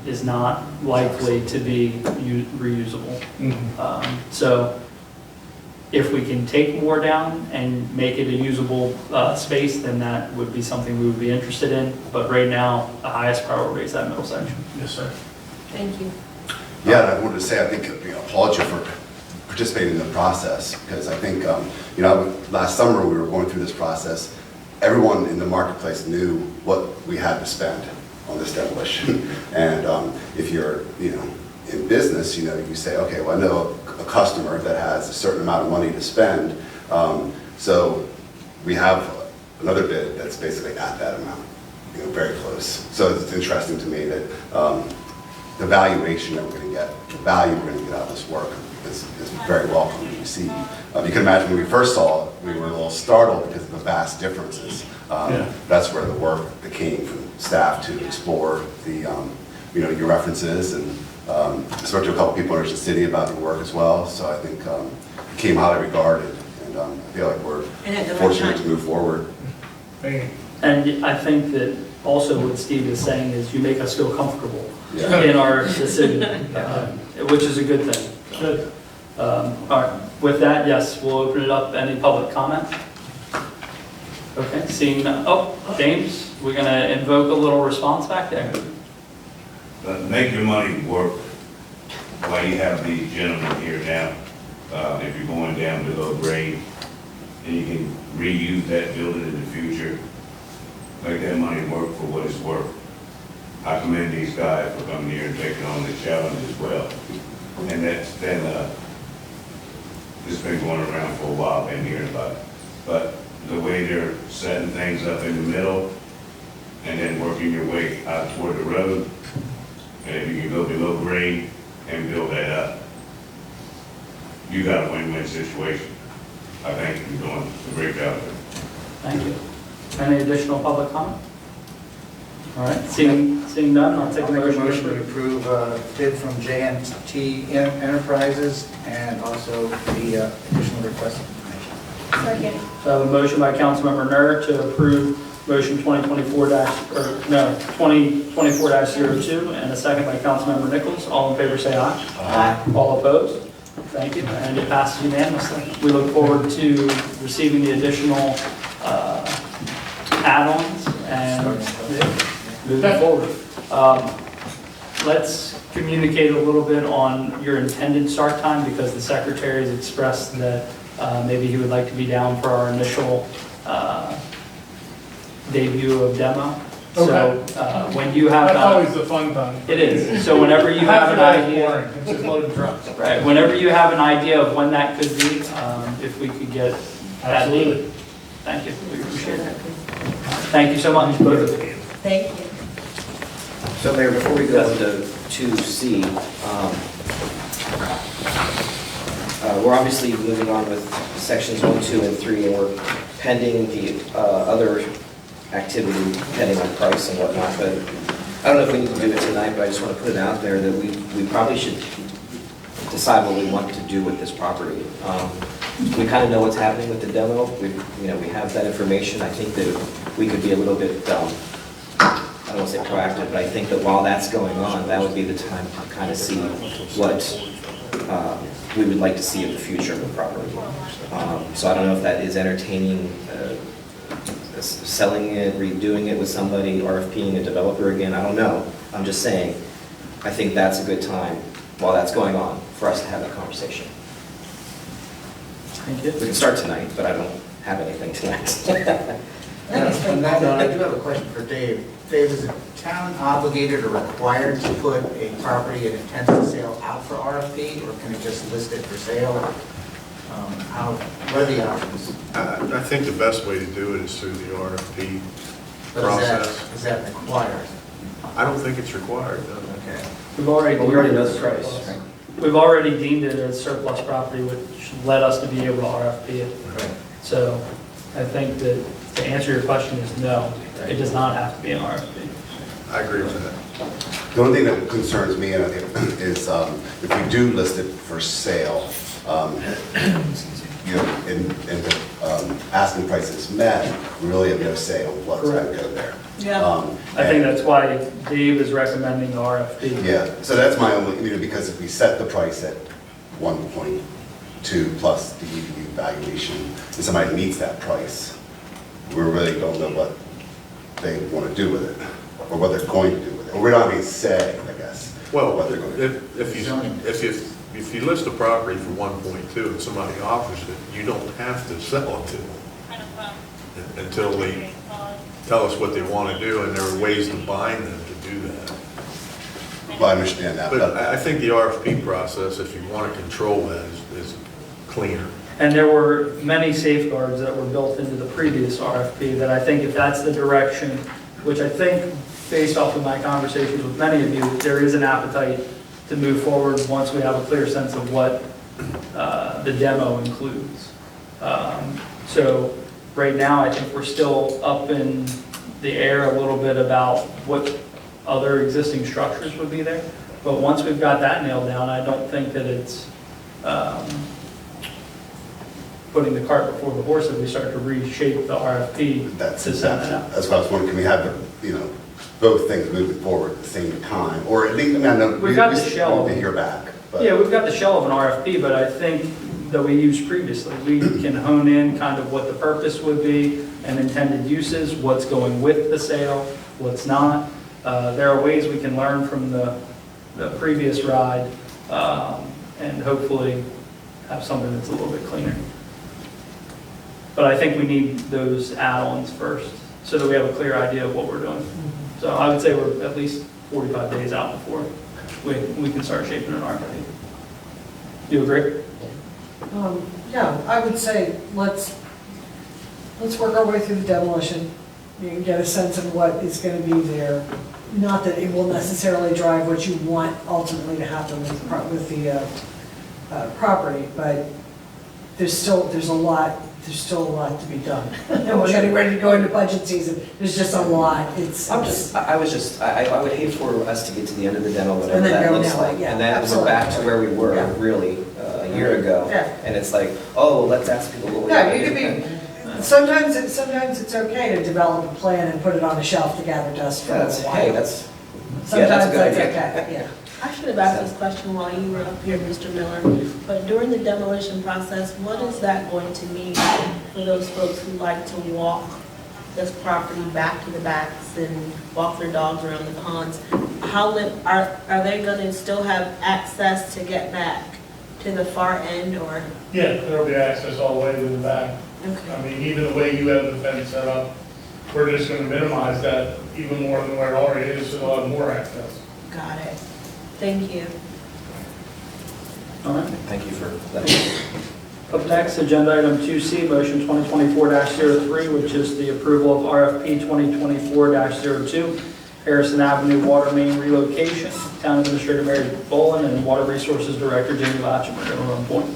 is not likely to be reusable. So if we can take more down and make it a usable space, then that would be something we would be interested in. But right now, the highest priority is that middle section. Yes, sir. Thank you. Yeah, and I wanted to say, I think, applaud you for participating in the process, because I think, last summer we were going through this process, everyone in the marketplace knew what we had to spend on this demolition. And if you're, in business, you say, okay, well, I know a customer that has a certain amount of money to spend, so we have another bid that's basically at that amount, very close. So it's interesting to me that the valuation that we're going to get, the value we're going to get out of this work is very welcome to receive. You can imagine when we first saw it, we were a little startled because of the vast differences. That's where the work that came from staff to explore the, your references, and spoke to a couple people in Ocean City about the work as well. So I think it came highly regarded, and I feel like we're fortunate to move forward. Thank you. And I think that also what Steve is saying is you make us feel comfortable in our decision, which is a good thing. Good. All right, with that, yes, we'll open it up. Any public comment? Okay, seeing, James, we're going to invoke a little response back there. Make your money work while you have these gentlemen here now. If you're going down below grade, and you can reuse that building in the future, make that money work for what it's worth. I commend these guys for coming here and taking on the challenge as well. And that's been, it's been going around for a while, been hearing about it. But the way they're setting things up in the middle and then working your way out toward the road, and if you can go below grade and build that up, you got a win-win situation. I think you're doing a great job there. Thank you. Any additional public comment? All right, seeing none, I'll take a I'll make a motion motion. to approve bid from JNT Enterprises and also the additional request information. Second. So I have a motion by Councilmember Nur to approve motion 2024-02, and a second by Councilmember Nichols. All in favor, say aye. Aye. All opposed? Thank you, and it passes unanimously. We look forward to receiving the additional add-ons and moving forward. Let's communicate a little bit on your intended start time, because the secretary has expressed that maybe he would like to be down for our initial debut of demo. So when you have... That's always the fun time. It is. So whenever you have an idea... It's just loaded trucks. Right, whenever you have an idea of when that could be, if we could get that date. Absolutely. Thank you, we appreciate it. Thank you so much, both of you. Thank you. So Mayor, before we go into 2C, we're obviously moving on with sections 1, 2, and 3, and we're pending the other activity, depending on price and whatnot, but I don't know if we need to do it tonight, but I just want to put it out there that we probably should decide what we want to do with this property. We kind of know what's happening with the demo. We have that information. I think that we could be a little bit, I don't want to say proactive, but I think that while that's going on, that would be the time to kind of see what we would like to see in the future of the property. So I don't know if that is entertaining selling it, redoing it with somebody, RFPing a developer again, I don't know. I'm just saying, I think that's a good time, while that's going on, for us to have that conversation. Thank you. We can start tonight, but I don't have anything tonight. On that note, I do have a question for Dave. Dave, is the town obligated or required to put a property at intent to sale out for RFP, or can it just list it for sale? What are the options? I think the best way to do it is through the RFP But process. is that required? I don't think it's required, no. Okay. We've already. But we already deemed know it the price, surplus. right? We've already deemed it as surplus property, which led us to be able to RFP it. Right. So I think that to answer your question is no, it does not have to be an RFP. I agree with that. The only thing that concerns me is if we do list it for sale, you know, and the asking price is met, we really have no say on what's going to go there. Yeah. I think that's why Dave is recommending the RFP. Yeah, so that's my only, you know, because if we set the price at 1.2 plus the EDU valuation, and somebody meets that price, we really don't know what they want to do with it, or what they're going to do with it. Or we're not going to say, I guess, Well, what they're going to do. if you list a property for 1.2 and somebody offers it, you don't have to sell it to them until they tell us what they want to do, and there are ways to bind them to do that. Well, I understand that, But but I think the RFP process, if you want to control that, is cleaner. And there were many safeguards that were built into the previous RFP that I think if that's the direction, which I think based off of my conversations with many of you, there is an appetite to move forward once we have a clear sense of what the demo includes. So right now, I think we're still up in the air a little bit about what other existing structures would be there. But once we've got that nailed down, I don't think that it's putting the cart before the horse if we start to reshape the RFP that's to send it out. what I was wondering, can we have the, you know, both things moving forward at the same time? Or at least, I mean, I know We've got the we shell. need to hear back, but. Yeah, we've got the shell of an RFP, but I think that we used previously, we can hone in kind of what the purpose would be and intended uses, what's going with the sale, what's not. There are ways we can learn from the previous ride and hopefully have something that's a little bit cleaner. But I think we need those add-ons first so that we have a clear idea of what we're doing. So I would say we're at least 45 days out before we can start shaping an RFP. You agree? Yeah, I would say let's work our way through the demolition. You can get a sense of what is going to be there. Not that it will necessarily drive what you want ultimately to happen with the property, but there's a lot to be done. And we're getting ready to go into budget season. There's just a lot. I would hate for us to get to the end of the demo, whatever And then that go looks down, like. yeah, And then we're absolutely. back to where we were Yeah. really a year ago. Yeah. And it's like, oh, let's ask people what we Yeah, want you to could do. be, sometimes it's okay to develop a plan and put it on a shelf to gather dust for a That's, while. hey, that's a Sometimes good that's idea. okay, yeah. I should have asked this question while you were up here, Mr. Miller, but during the demolition process, what is that going to mean for those folks who like to walk this property back to the backs and walk their dogs around the ponds? Are they going to still have access to get back to the far end, or? Yeah, there'll be access all the way to the back. Okay. I mean, even the way you have the fence set up, we're just gonna minimize that even more than where it already is, so they'll have more access. Got it. Thank you. All right. Thank you for that. Up next, agenda item 2C, motion 2024-03, which is the approval of RFP 2024-02, Harrison Avenue Water Main Relocation. Town Administrator Mary Boland and Water Resources Director Jamie Latcham are going to run point.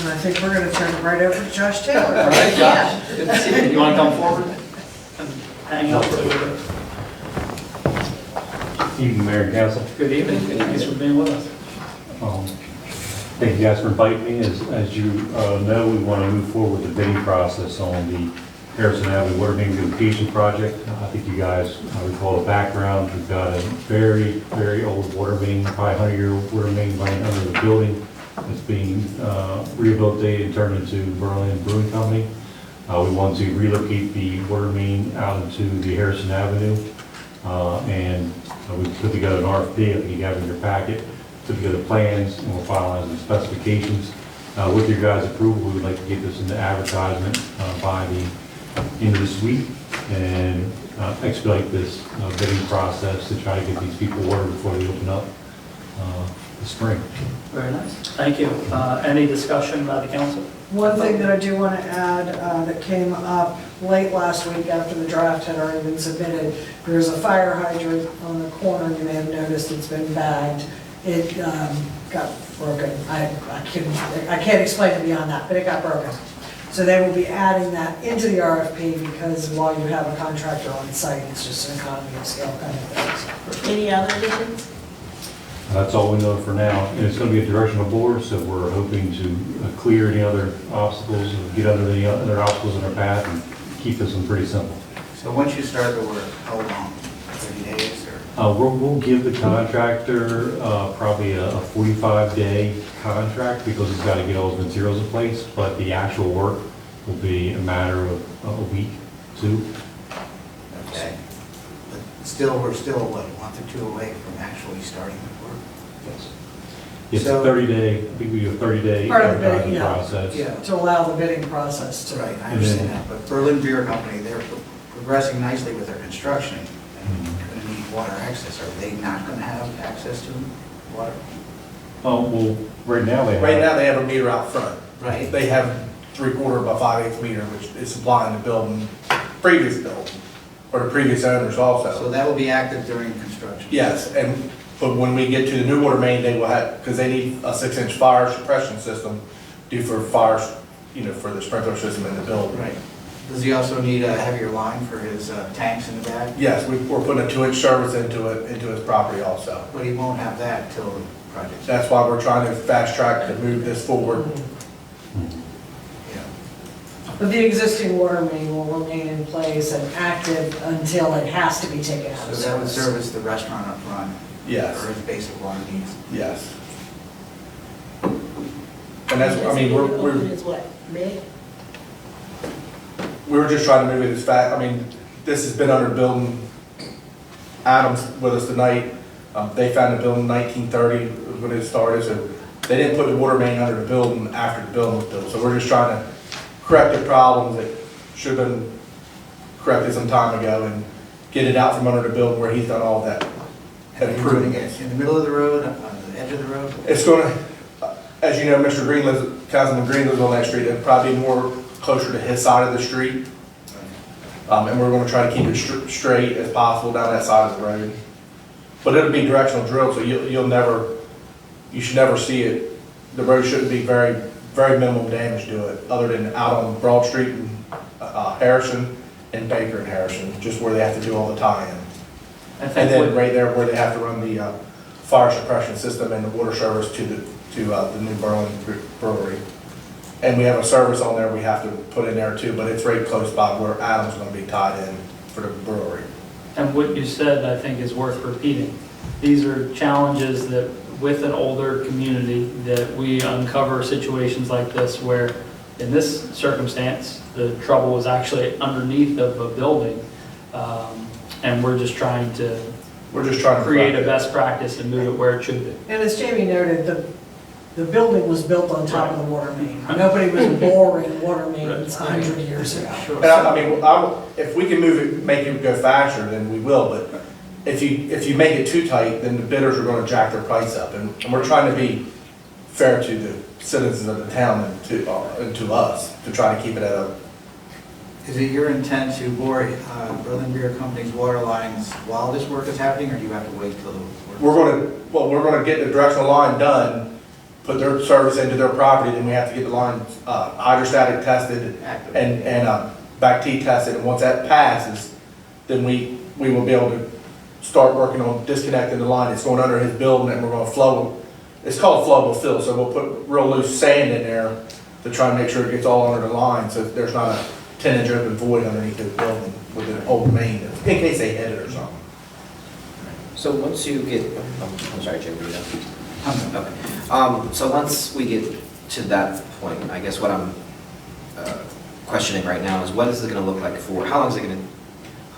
And I think we're going to turn it right over to Josh Taylor. All right, Josh, good to see you. You want to come forward and hang out for a little bit? Evening, Mayor and Council. Good evening. Thanks for being with us. Thank you guys for inviting me. As you know, we want to move forward with the bidding process on the Harrison Avenue Water Main Relocation Project. I think you guys recall the background. We've got a very, very old water main, probably 100-year-old water main running under the building. It's being rehabilitated and turned into Berlin Brewing Company. We want to relocate the water main out into the Harrison Avenue. And we put together an RFP, I think you have in your packet, put together plans, and we're finalizing the specifications. With your guys' approval, we would like to get this into advertisement by the end of this week and expedite this bidding process to try to get these people water before they open up this spring. Very nice. Thank you. Any discussion by the council? One thing that I do want to add that came up late last week after the draft had already been submitted. There's a fire hydrant on the corner, you may have noticed it's been bagged. It got broken. I can't explain it beyond that, but it got broken. So they will be adding that into the RFP because while you have a contractor on site, it's just an economy of scale kind of thing. Any other additions? That's all we know for now. And it's going to be a directional board, so we're hoping to clear any other obstacles, get under any other obstacles in our path, and keep this one pretty simple. So once you start the work, how long? 30 days or? We'll give the contractor probably a 45-day contract because he's got to get all his materials in place, but the actual work will be a matter of a week, 2. Okay. But still, we're still, what, a month or 2 away from actually starting the work? Yes. It's a So- 30-day, I think we do a 30-day Part of the bidding, advertising yeah. process. Yeah, to allow the bidding process to. Right, I understand that, but Berlin Beer Company, they're progressing nicely with their construction and going to need water access. Are they not going to have access to water? Oh, well, right now they have. Right now, they have a meter out front. Right. They have 3/4 by 5/8 meter, which is supplying the building, previous building, or the previous owners So also. that will be active during construction? Yes, but when we get to the new water main, they will have, because they need a 6-inch fire suppression system due for fires, for the sprinkler system in the building. Right. Does he also need a heavier line for his tanks in the back? Yes, we're putting a 2-inch service into his property also. But he won't have that till the project's. That's why we're trying to fast track to move this forward. Yeah. But the existing water main will remain in place and active until it has to be taken out So of that would service. service the restaurant up front? Yes. For his basic water needs? Yes. And that's, I mean, Open we're, is what, May? we were just trying to move it as fast, I mean, this has been under building, Adams with us tonight. They found the building in 1930 when it started, so they didn't put the water main under the building after the building was built. So we're just trying to correct the problems that should have been corrected some time ago and get it out from under the building where he's done all that. And you're putting it in the middle of the road, on the edge of the road? It's gonna, as you know, Mr. Green lives, Councilman Green lives on that street, and probably more closer to his side of the street. And we're gonna try to keep it straight as possible down that side of the road. But it'll be directional drilled, so you should never see it. The road shouldn't be very, very minimal damage to it, other than out on Broad Street and Harrison and Baker and Harrison, just where they have to do all the tie-in. I And think then what- right there where they have to run the fire suppression system and the water service to the new Berlin Brewery. And we have a service on there we have to put in there too, but it's right close by where Adam's gonna be tied in for the brewery. And what you said, I think, is worth repeating. These are challenges that, with an older community, that we uncover situations like this where, in this circumstance, the trouble was actually underneath of a building. And we're just trying to create a best practice and move it where it should be. And as Jamie noted, the building was built on top of the water main. Nobody was boring water mains 100 years ago. And I mean, if we can move it, make it go faster, then we will, but if you make it too tight, then the bidders are gonna jack their price up. And we're trying to be fair to the citizens of the town and to us, to try to keep it at a. Is it your intent to bore Berlin Beer Company's water lines while this work is happening, or do you have to wait till the work? We're gonna get the directional line done, put their service into their property, then we have to get the line hydrostatic tested and back T tested, and once that passes, then we will be able to start working on disconnecting the line. It's going under his building, and we're gonna flow, it's called flowable fill, so we'll put real loose sand in there to try and make sure it gets all under the line, so there's not a 10-inch open void underneath the building with an old main, in case they hit it or something. So once you get, I'm sorry, Jim, were you done? Okay. So once we get to that point, I guess what I'm questioning right now is what is it going to look like how long is it going to,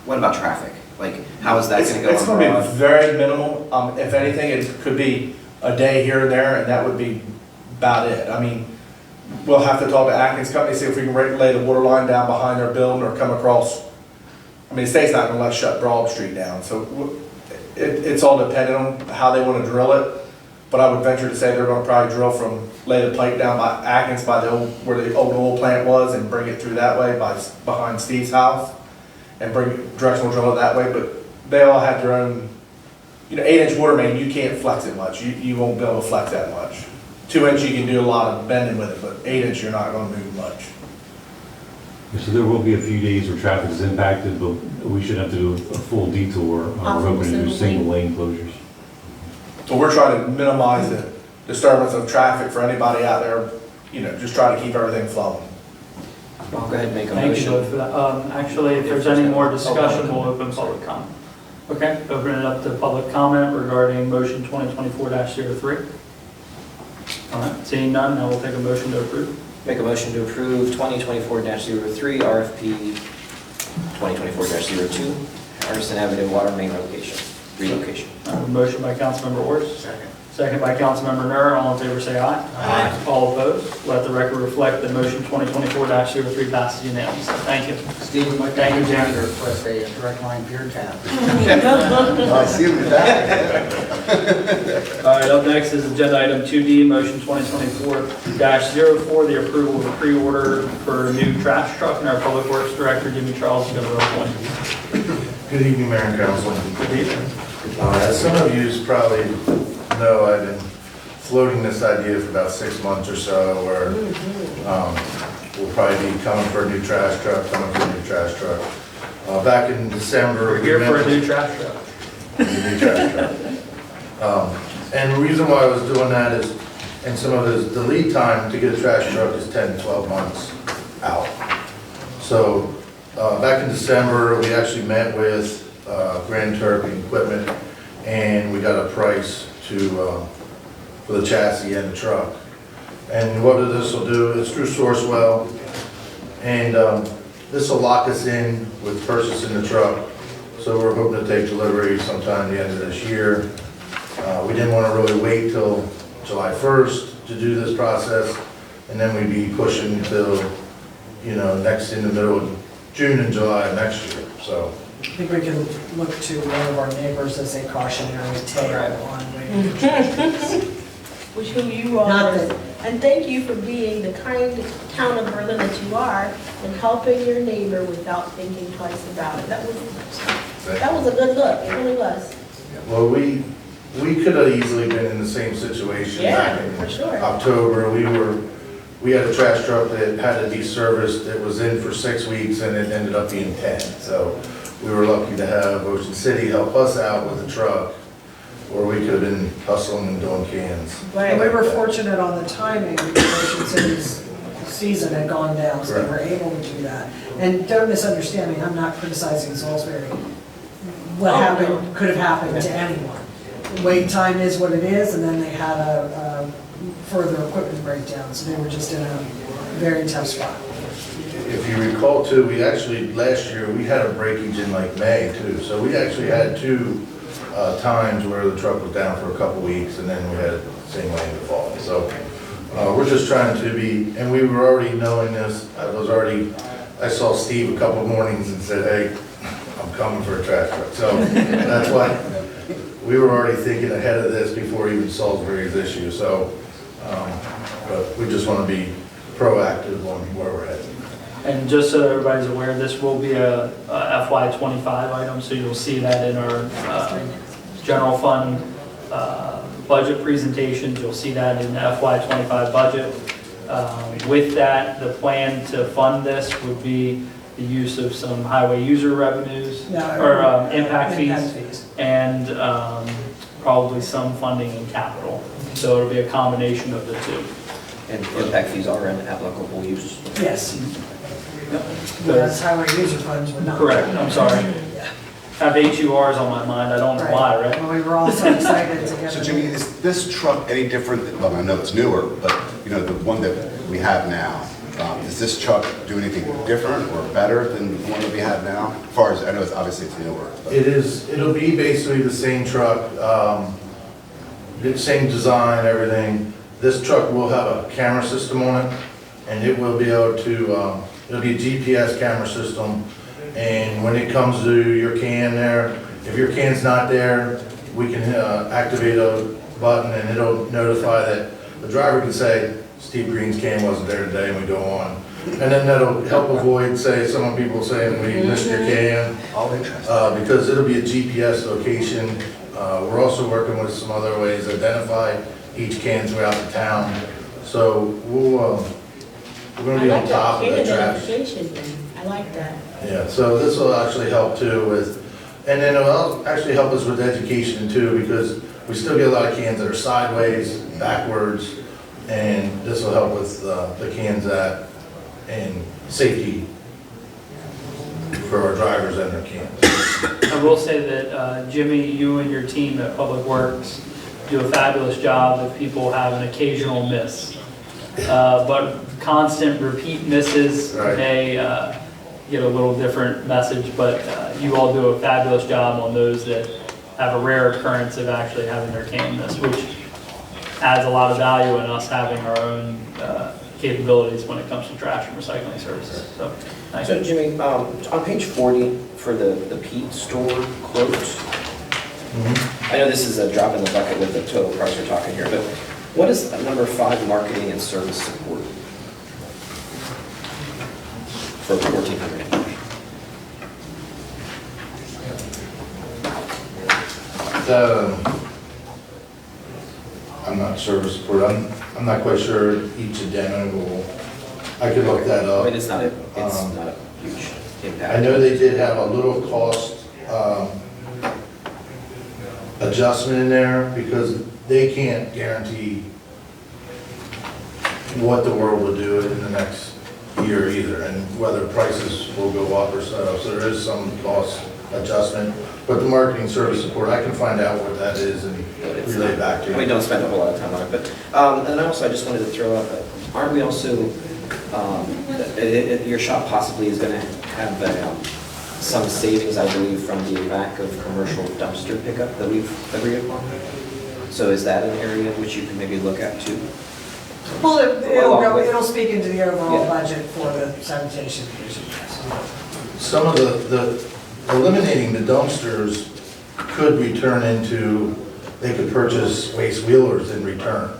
what about traffic? Like, how is that going to go? It's going to be very minimal. If anything, it could be a day here and there, and that would be about it. I mean, we'll have to talk to Atkins Company, see if we can lay the water line down behind their building or come across. I mean, the state's not going to let us shut Broad Street down, so it's all dependent on how they want to drill it. but I would venture to say they're gonna probably drill lay the pipe down by Atkins by where the old oil plant was and bring it through that way behind Steve's house and directional drill it that way, but they all have their own, 8-inch water main, you can't flex it much. You won't be able to flex that much. 2-inch, you can do a lot of bending with it, but 8-inch, you're not gonna move much. So there will be a few days where traffic is impacted, but we shouldn't have to do a full detour. We're hoping to do single lane closures. So we're trying to minimize the disturbance of traffic for anybody out there, just try to keep everything flowing. I'll go ahead and make a Thank you motion. both for that. Actually, if there's any more discussion, we'll open public comment. Okay, open it up to public comment regarding motion 2024-03. All right, seeing none, now we'll take a motion to approve. Make a motion to approve 2024-03 RFP 2024-02 Harrison Avenue Water Main relocation. Motion by Councilmember Ors. Second by Councilmember Nur. All in favor say aye. Aye. All opposed? Let the record reflect that motion 2024-03 passes unanimously. Thank you. Steve, my Thank you, thank Jan. you to request a direct line for your town. I see him with that. All right, up next is agenda item 2D, motion 2024-04, the approval of the pre-order for a new trash truck, and our Public Works Director, Jimmy Charles, is going to report. Good evening, Mayor and Council. Good evening. As some of you probably know, I've been floating this idea for about 6 months or so, where we'll probably be coming for a new trash truck. Back in December. We're here for a new trash truck. And the reason why I was doing that is, and some of the lead time to get a trash truck is 10 to 12 months out. So back in December, we actually met with Grand Turpin Equipment, and we got a price for the chassis and the truck. And what this will do is through Sourcewell, and this will lock us in with purchasing the truck. So we're hoping to take delivery sometime at the end of this year. We didn't want to really wait till July 1st to do this process, and then we'd be pushing till, next in the middle of June and July of next year, so. I think we can look to one of our neighbors as a cautionary tale on waiting for trash. Which who you are. Not that- And thank you for being the kind town of Berlin that you are and helping your neighbor without thinking twice about it. That was a good look, it really was. Well, we could have easily been in the same situation back Yeah, for in sure. October. We had a trash truck that had to be serviced. It was in for 6 weeks and it ended up being 10. So we were lucky to have Ocean City help us out with the truck, or we could have been hustling and doing cans. Right. And we were fortunate on the timing because Ocean City's season had gone down, so they were able to do that. And don't misunderstand me, I'm not criticizing Salisbury. What happened could have happened to anyone. Wait time is what it is, and then they had a further equipment breakdown, so they were just in a very tough spot. If you recall too, we actually, last year, we had a breakage in like May too. So we actually had 2 times where the truck was down for a couple weeks, and then we had the same way in the fall. So we're just trying to be, and we were already knowing this. I saw Steve a couple mornings and said, hey, I'm coming for a trash truck. So that's why we were already thinking ahead of this before even Salisbury's issue. So, but we just want to be proactive on where we're headed. And just so everybody's aware, this will be a FY25 item, so you'll see that in our general fund budget presentations. You'll see that in the FY25 budget. With that, the plan to fund this would be the use of some highway user revenues or impact fees and probably some funding in capital. So it'll be a combination of the two. And impact fees are an applicable use. Yes. Whereas highway user funds were not. Correct, I'm sorry. Have HURs on my mind, I don't know why, right? Well, we were all so excited to get So it. Jimmy, is this truck any different, well, I know it's newer, but the one that we have now, does this truck do anything different or better than the one that we have now? As far as, I know obviously it's newer. But. It'll be basically the same truck, the same design, everything. This truck will have a camera system on it, and it will be able to, it'll be a GPS camera system. And when it comes to your can there, if your can's not there, we can activate a button and it'll notify that the driver can say, Steve Green's can wasn't there today, and we go on. And then that'll help avoid, say, some people saying we missed your can, All interesting. because it'll be a GPS location. We're also working with some other ways to identify each can throughout the town. So we're gonna be on top of the trash. I like that. Yeah, so this will actually help too with, and then it'll actually help us with education too, because we still get a lot of cans that are sideways, backwards, and this will help with the cans and safety for our drivers and their cans. I will say that Jimmy, you and your team at Public Works do a fabulous job if people have an occasional miss. But constant repeat misses Right. may get a little different message, but you all do a fabulous job on those that have a rare occurrence of actually having their can missed, which adds a lot of value in us having our own capabilities when it comes to trash and recycling services. So, thank you. So Jimmy, on page 40 for the Pete store quote, I know this is a drop in the bucket with the total price we're talking here, but what is number 5, marketing and service support? For 1,400. I'm not service support, I'm not quite sure each addendum will, I could look that I up. mean, it's not a huge impact. I know they did have a little cost adjustment in there because they can't guarantee what the world will do in the next year either, and whether prices will go up or so. So there is some cost adjustment, but the marketing service support, I can find out what that is and relay back to you. We don't spend a whole lot of time on it, but, and also I just wanted to throw out that, aren't we also, your shop possibly is gonna have some savings, I believe, from the lack of commercial dumpster pickup that we've agreed upon? So is that an area which you can maybe look at too? Well, it'll speak into the overall budget for the sanitation division. Some of the eliminating the dumpsters could return into, they could purchase waste wheelers in return.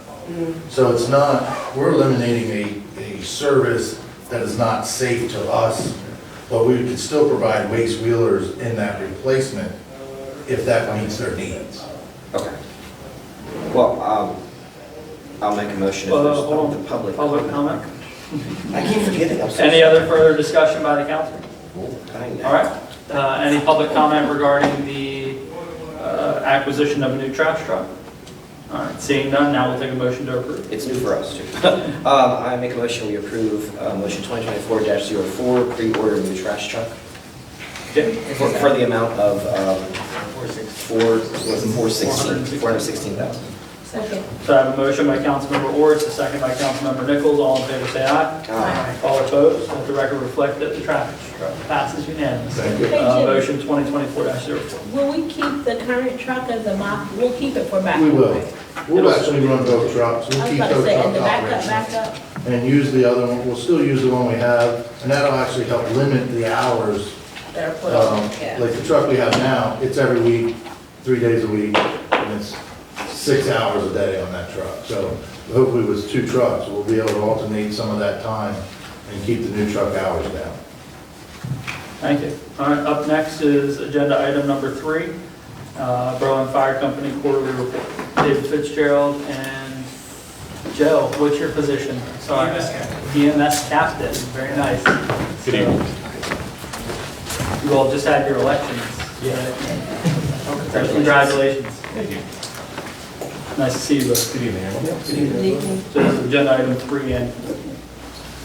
So it's not, we're eliminating a service that is not safe to us, but we could still provide waste wheelers in that replacement if that meets their needs. Okay. Well, I'll make a motion if there's Hold on. the public. Public comment? I keep forgetting, I'm so Any sorry. other further discussion by the council? Kinda. All right. Any public comment regarding the acquisition of a new trash truck? All right, seeing none, now we'll take a motion to approve. It's new for us too. I make a motion, we approve motion 2024-04, pre-order new trash truck Okay. for the amount of $416,000. Second. So I have a motion by Councilmember Orts, a second by Councilmember Nichols. All in favor, say aye. Aye. All opposed, let the record reflect that the trash truck passes unanimously. Thank you. Hey, Jim. Motion 2024-04. Will we keep the current truck as a mock, we'll keep it for backup? We will. We'll actually run both trucks. We'll I was keep about to both say, and trucks the operational. backup, And use the other one, we'll still use the one we have, and that'll actually help limit the hours. that are put on, yeah. Like the truck we have now, it's every week, 3 days a week, and it's 6 hours a day on that truck. So hopefully with 2 trucks, we'll be able to alternate some of that time and keep the new truck hours down. Thank you. All right, up next is agenda item number 3, Berlin Fire Company quarterly report. David Fitzgerald and Joe, what's your position? Sorry. EMS captain, very nice. Good evening. You all just had your elections. Congratulations. Thank you. Nice to see you both. Good evening, everyone. So this is agenda item 3 and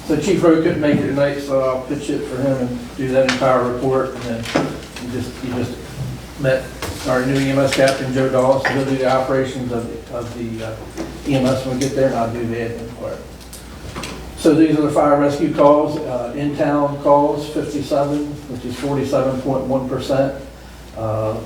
So Chief Rowe couldn't make it tonight, so I'll pitch it for him and do that entire report. And then you just met our new EMS captain, Joe Dawes, he'll do the operations of the EMS when we get there, and I'll do the admin part. So these are the fire rescue calls, in-town calls, 57, which is 47.1%.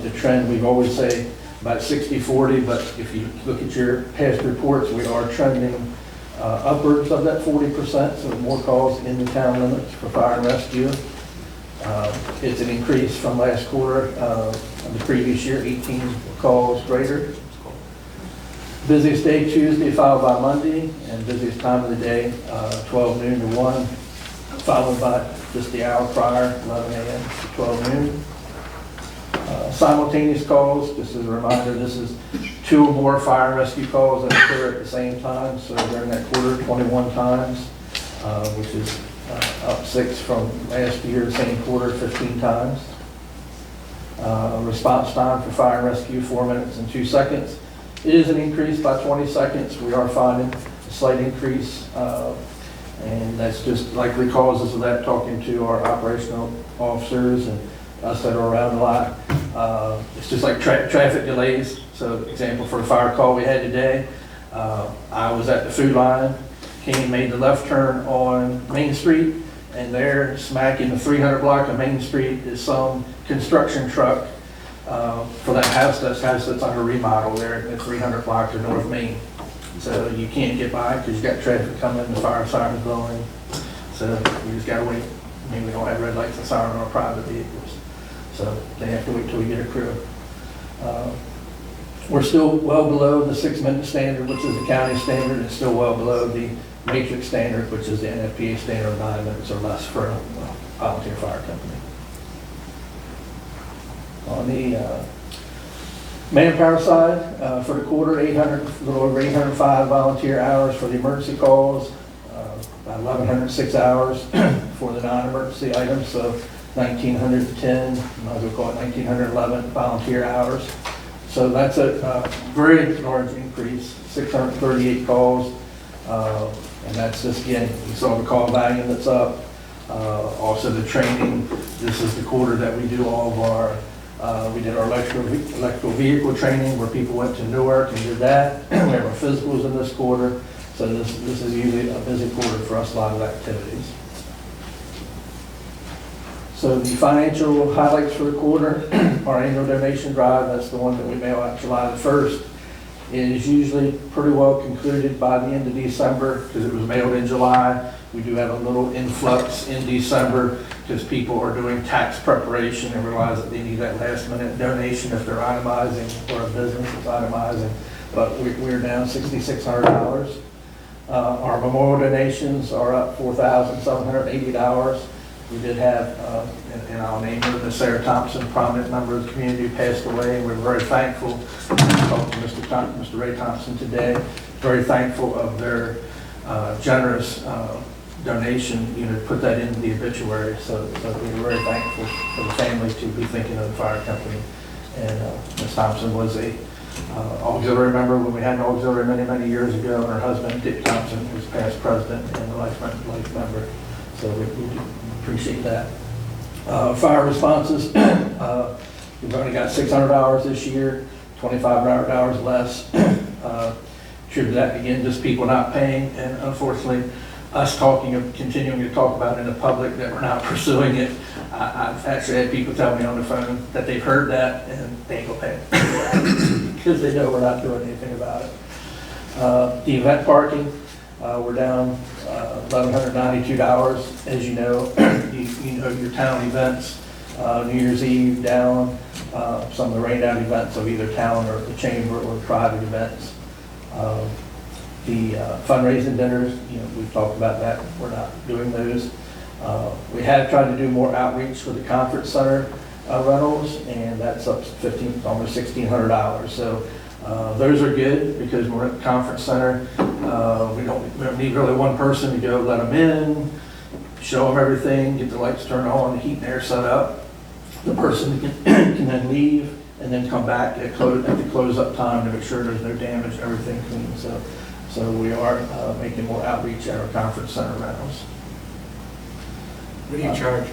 The trend, we've always say about 60-40, but if you look at your past reports, we are trending upwards of that 40%, so more calls in the town limits for fire and rescue. It's an increase from last quarter of the previous year, 18 calls greater. Busiest day Tuesday, followed by Monday, and busiest time of the day, 12 noon to 1, followed by just the hour prior, 11 a.m. to 12 noon. Simultaneous calls, just as a reminder, this is 2 or more fire and rescue calls that occur at the same time. So during that quarter, 21 times, which is up 6 from last year, same quarter, 15 times. Response time for fire and rescue, 4 minutes and 2 seconds. It is an increase by 20 seconds. We are finding a slight increase, and that's just likely causes of that, talking to our operational officers and us that are around a lot. It's just like traffic delays. So example, for a fire call we had today, I was at the food line, made the left turn on Main Street, and there, smack in the 300 block of Main Street, is some construction truck for that house that's under remodel there at 300 block of North Main. So you can't get by because you got traffic coming, the fire siren's blowing. So you just gotta wait. I mean, we don't have red lights and siren on our private vehicles. So they have to wait till we get a crew. We're still well below the 6-minute standard, which is the county standard, and still well below the matrix standard, which is the NFPA standard of 9 minutes or less for a volunteer fire company. On the manpower side, for the quarter, a little over 805 volunteer hours for the emergency calls, about 1,106 hours for the non-emergency items, so 1,910, might as well call it 1,911 volunteer hours. So that's a very large increase, 638 calls, and that's just, again, you saw the call volume that's up. Also the training, this is the quarter that we do all of our, we did our electrical vehicle training where people went to Newark and did that. We have our physicals in this quarter, so this is usually a busy quarter for us, a lot of activities. So the financial highlights for the quarter, our annual donation drive, that's the one that we mail out July the 1st, is usually pretty well concluded by the end of December because it was mailed in July. We do have a little influx in December because people are doing tax preparation and realize that they need that last minute donation if they're itemizing or a business is itemizing. But we're down $6,600. Our memorial donations are up $4,780. We did have, and I'll name her, Miss Sarah Thompson, prominent member of the community, passed away, and we're very thankful. I talked to Mr. Ray Thompson today, very thankful of their generous donation, to put that into the obituary. So we're very thankful for the family to be thinking of the fire company. And Ms. Thompson was a auxiliary member when we had an auxiliary many years ago, and her husband, Dick Thompson, was past president and a life member. So we do appreciate that. Fire responses, we've only got 600 hours this year, 2,500 hours less. Attribute that again, just people not paying, and unfortunately, us continuing to talk about it in the public that we're not pursuing it. I've actually had people tell me on the phone that they've heard that and they ain't gonna pay it because they know we're not doing anything about it. The event parking, we're down $1,192. As you know, you know your town events, New Year's Eve down, some of the rained out events of either town or the chamber or private events. The fundraising dinners, we've talked about that. We're not doing those. We have tried to do more outreach for the conference center rentals, and that's up to almost $1,600. So those are good because we're at the conference center. We don't need really one person to go let them in, show them everything, get the lights turned on, the heat and air set up. The person can then leave and then come back at the close-up time to make sure there's no damage, everything clean. So we are making more outreach at our conference center rentals. What do you charge?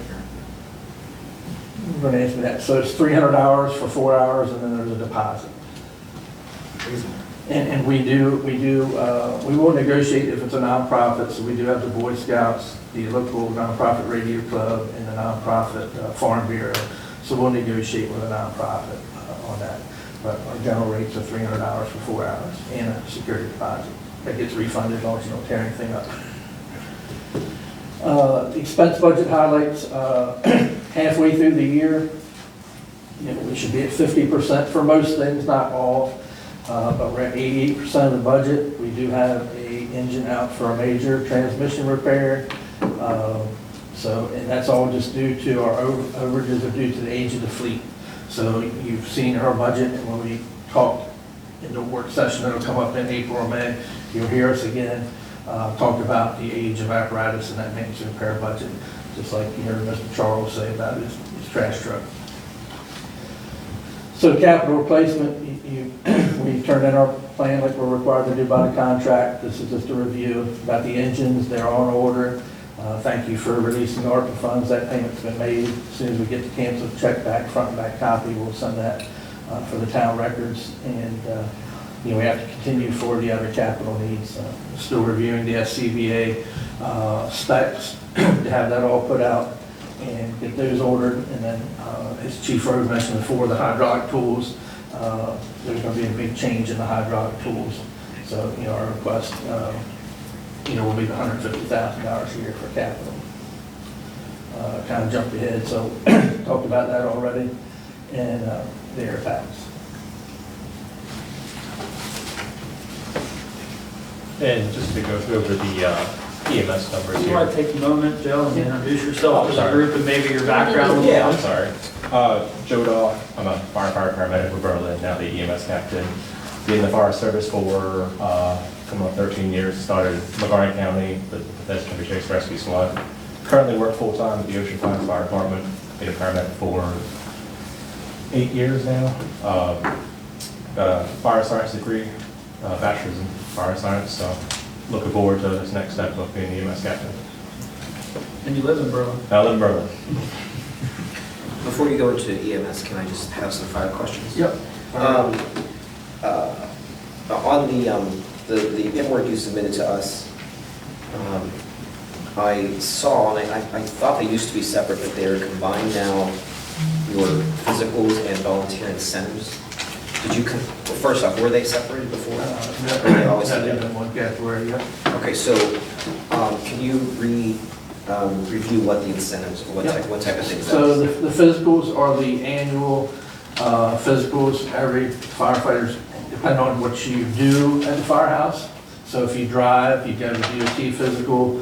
I'm going to answer that. So it's $300 for 4 hours, and then there's a deposit. And we will negotiate if it's a nonprofit. So we do have the Boy Scouts, the local nonprofit radio club, and the nonprofit farm bureau. So we'll negotiate with a nonprofit on that. But our general rates are $300 for 4 hours and a security deposit that gets refunded as long as you don't tear anything up. The expense budget highlights, halfway through the year, we should be at 50% for most things, not all. but we're at 88% of the budget. We do have a engine out for a major transmission repair. And that's all just due to our overages are due to the age of the fleet. So you've seen our budget, and when we talk in the work session that'll come up in April or May, you'll hear us again talk about the age of apparatus and that maintenance and repair budget, just like you heard Mr. Charles say about his trash truck. So capital replacement, we turned in our plan like we're required to do by the contract. This is just a review about the engines. They're on order. Thank you for releasing the ARPA funds. That payment's been made. As soon as we get the canceled check back, front and back copy, we'll send that for the town records. And we have to continue for the other capital needs. Still reviewing the SCBA specs to have that all put out and get those ordered. And then, as Chief Rose mentioned before, the hydraulic tools, there's going to be a big change in the hydraulic tools. So, our request, will be the $150,000 a year for capital. Kind of jumped ahead, so talked about that already, and the air packs. And just to go over the EMS numbers You here. want to take a moment, Joe, and introduce yourself to the sorry. group and maybe your background? Yeah, I'm sorry. Joe Dahl, I'm a firefighter paramedic for Berlin, now the EMS captain. Been in the fire service for coming up 13 years. Started in McGarney County, the Bethesda Country Chase Rescue Squad. Currently work full-time at the Ocean Fire Fire Department. Been a paramedic for 8 years now. Got a fire science degree, bachelor's in fire science, so looking forward to this next step of being the EMS captain. And you live in Berlin? I live in Berlin. Before you go into EMS, can I just have some fire questions? Yep. On the paperwork you submitted to us, I saw, and I thought they used to be separate, but they're combined now, your physicals and volunteer incentives. Did you, first off, were they separated before? Or they always Never been? in one category, yep. Okay, so can you review what the incentives, what Yep. type of things that So is? the physicals are the annual physicals. Every firefighter's, depending on what you do at the firehouse. So if you drive, you go to DOT physical.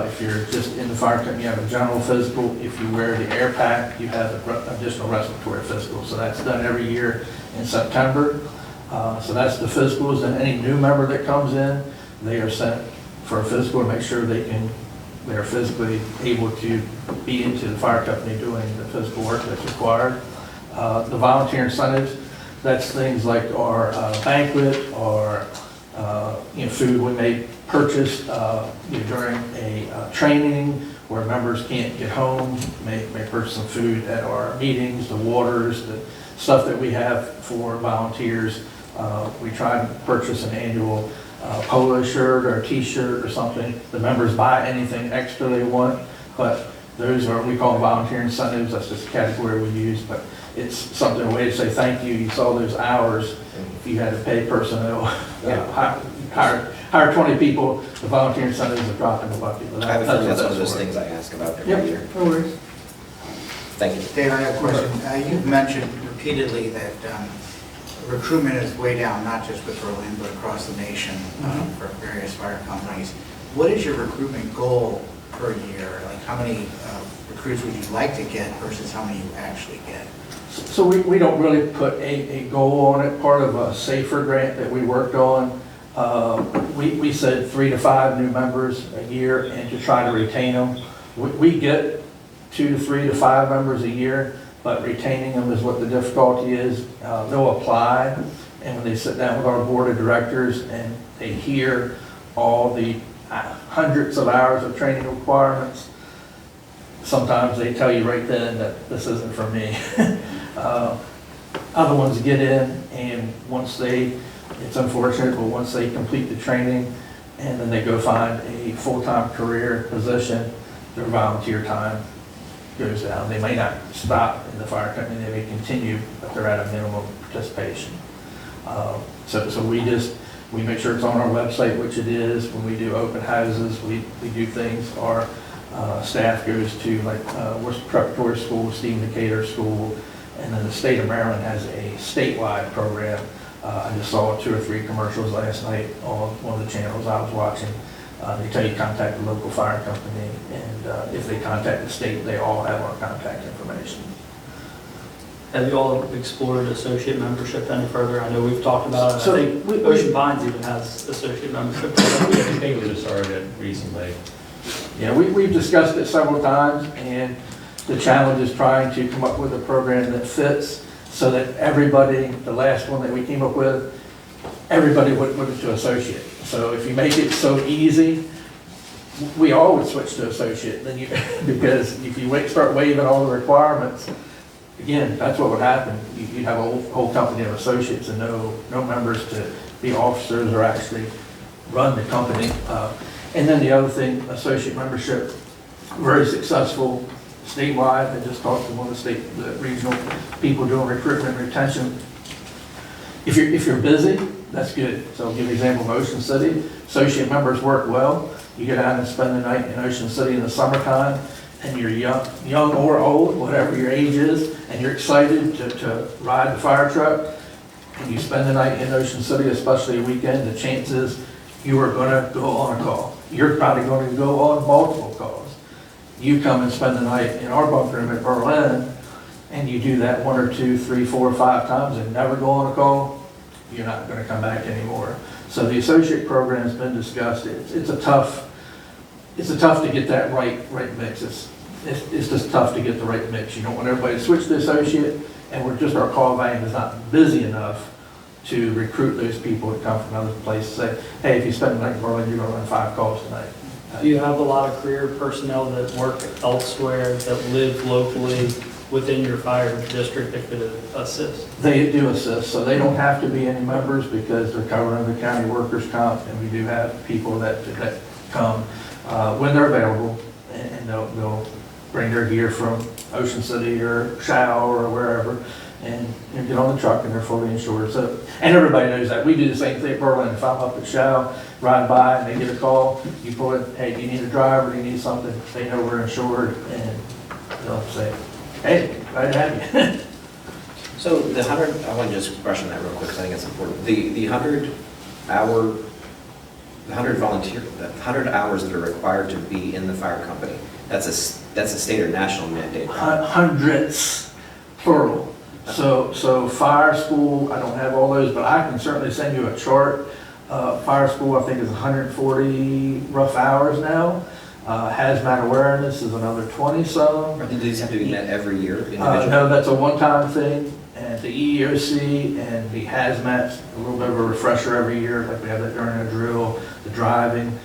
If you're just in the fire company, you have a general physical. If you wear the air pack, you have an additional respiratory physical. So that's done every year in September. So that's the physicals, and any new member that comes in, they are sent for a physical to make sure they're physically able to be into the fire company doing the physical work that's required. The volunteer incentives, that's things like our banquet or food we may purchase during a training where members can't get home, may purchase some food at our meetings, the waters, the stuff that we have for volunteers. We try to purchase an annual polo shirt or a t-shirt or something. The members buy anything extra they want, but those are, we call them volunteer incentives. That's just a category we use, but it's something, a way to say thank you. You saw those hours. If you had to pay personnel, hire 20 people, the volunteer incentives are dropping the bucket. I have a feeling that's one of those things I ask about every year. No worries. Thank you. Dave, I have a question. You've mentioned repeatedly that recruitment is way down, not just with Berlin, but across the nation for various fire companies. What is your recruitment goal per year? Like how many recruits would you like to get versus how many you actually get? So we don't really put a goal on it. Part of a SAFER grant that we worked on, we said 3 to 5 new members a year and to try to retain them. We get 2 to 3 to 5 members a year, but retaining them is what the difficulty is. They'll apply, and when they sit down with our board of directors and they hear all the hundreds of hours of training requirements, sometimes they tell you right then that this isn't for me. Other ones get in, and it's unfortunate, but once they complete the training and then they go find a full-time career position, their volunteer time goes down. They may not stop in the fire company, they may continue, but they're at a minimum participation. So we make sure it's on our website, which it is. When we do open houses, we do things. Our staff goes to Worcester Preparatory School, Stephen Decatur School, and then the state of Maryland has a statewide program I just saw 2 or 3 commercials last night on one of the channels I was watching. They tell you contact the local fire company, and if they contact the state, they all have our contact information. Have you all explored associate membership any further? I know we've talked about it. So I think Ocean Pines even has associate membership. I think we just started it recently. Yeah, we've discussed it several times, and the challenge is trying to come up with a program that fits so that everybody, the last one that we came up with, everybody would to associate. So if you make it so easy, we all would switch to associate, then you, because if you start waiving all the requirements, again, that's what would happen. You'd have a whole company of associates and no members to be officers or actually run the company. And then the other thing, associate membership, very successful statewide. I just talked to one of the regional people doing recruitment and retention. If you're busy, that's good. So I'll give you an example of Ocean City. Associate members work well. You get out and spend the night in Ocean City in the summertime, and you're young or old, whatever your age is, and you're excited to ride the fire truck, and you spend the night in Ocean City, especially a weekend, the chances you are going to go on a call. You're probably going to go on multiple calls. You come and spend the night in our bunk room at Berlin, and you do that 1 or 2, 3, 4, 5 times and never go on a call, you're not going to come back anymore. So the associate program's been discussed. It's a tough to get that right mix. It's just tough to get the right mix. You don't want everybody to switch to associate, and our call volume is not busy enough to recruit those people that come from other places. Say, hey, if you spend the night in Berlin, you're going to run 5 calls tonight. Do you have a lot of career personnel that work elsewhere, that live locally within your fire district that could assist? They do assist, so they don't have to be any members because they're covered under county workers' comp, and we do have people that come when they're available, and they'll bring their gear from Ocean City or Shao or wherever, and get on the truck, and they're fully insured. So, and everybody knows that. We do the same thing at Berlin. If I'm up at Shao, ride by, and they get a call, you pull it, hey, do you need a driver, do you need something? They know we're insured, and they'll say, hey, glad to have you. So the 100, I want to just brush on that real quick, because I think it's important. The 100 hours that are required to be in the fire company, that's a state or national mandate. Hundreds, plural. So fire school, I don't have all those, but I can certainly send you a chart. Fire school, I think, is 140 rough hours now. Hazmat awareness is another 20 some. Do these have to be met every year individually? No, that's a one-time thing. And the EEOC and the hazmat's a little bit of a refresher every year, like we have that during a drill. The driving,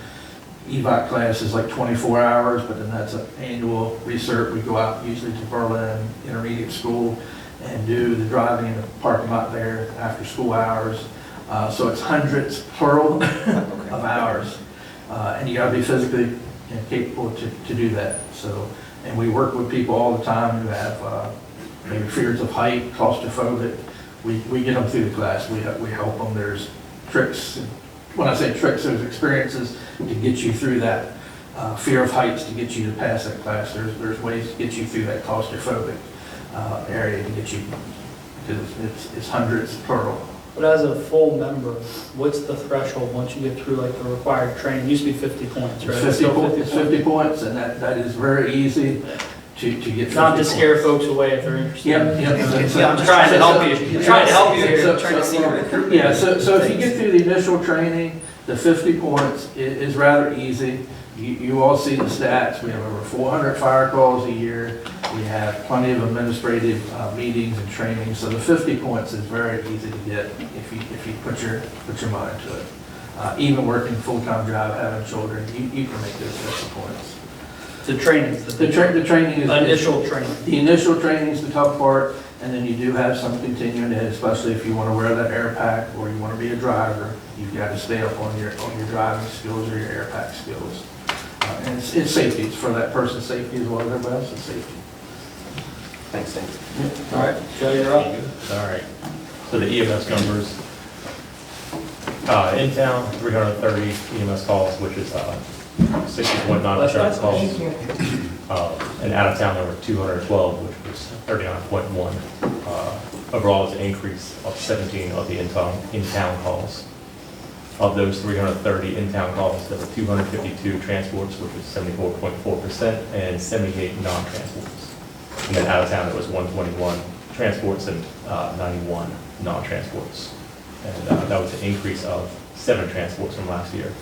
EVOC class is like 24 hours, but then that's an annual recert. We go out usually to Berlin Intermediate School and do the driving in the parking lot there after school hours. So it's hundreds, plural, of hours. And you gotta be physically capable to do that. So, and we work with people all the time who have maybe fears of height, claustrophobic. We get them through the class. We help them. There's tricks. When I say tricks, there's experiences to get you through that fear of heights, to get you to pass that class. There's ways to get you through that claustrophobic area to get you, because it's hundreds, plural. But as a full member, what's the threshold once you get through like the required training? It used to be 50 points, right? 50 points, and that is very easy to get 50 Not to scare folks away if they're interested. Yep. Yeah, I'm trying to help you. I'm trying to help you here. Trying to see your recruitment. Yeah, so if you get through the initial training, the 50 points is rather easy. You all see the stats. We have over 400 fire calls a year. We have plenty of administrative meetings and trainings. So the 50 points is very easy to get if you put your mind to it. Even working full-time job, having children, you can make those 50 points. The training. The training is initial training. The initial training is the tough part, and then you do have some continuing ed, especially if you want to wear that air pack or you want to be a driver. You've got to stay up on your driving skills or your air pack skills. And it's safety. It's for that person's safety as well as everybody else's safety. Thanks, Dave. All right, Joe, you're up. All right. So the EMS numbers, in town, 330 EMS calls, which is 60.9% of calls. And out of town, there were 212, which was 39.1 overall, it's an increase of 17 of the in-town calls. Of those 330 in-town calls, there were 252 transports, which was 74.4%, and 78 non-transports. And then out of town, it was 121 transports and 91 non-transports. And that was an increase of 7 transports from last year.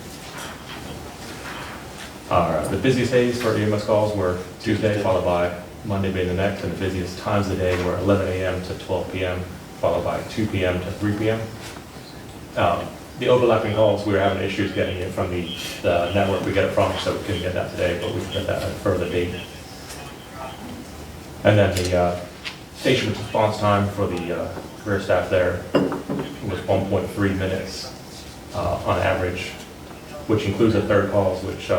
The busiest days for EMS calls were Tuesday, followed by Monday being the next, and the busiest times of the day were 11 a.m. to 12 p.m., followed by 2 p.m. to 3 p.m. The overlapping calls, we were having issues getting it from the network we get it from, so we couldn't get that today, but we can get that at a further date. And then the station response time for the career staff there was 1.3 minutes on average, which includes the third calls, which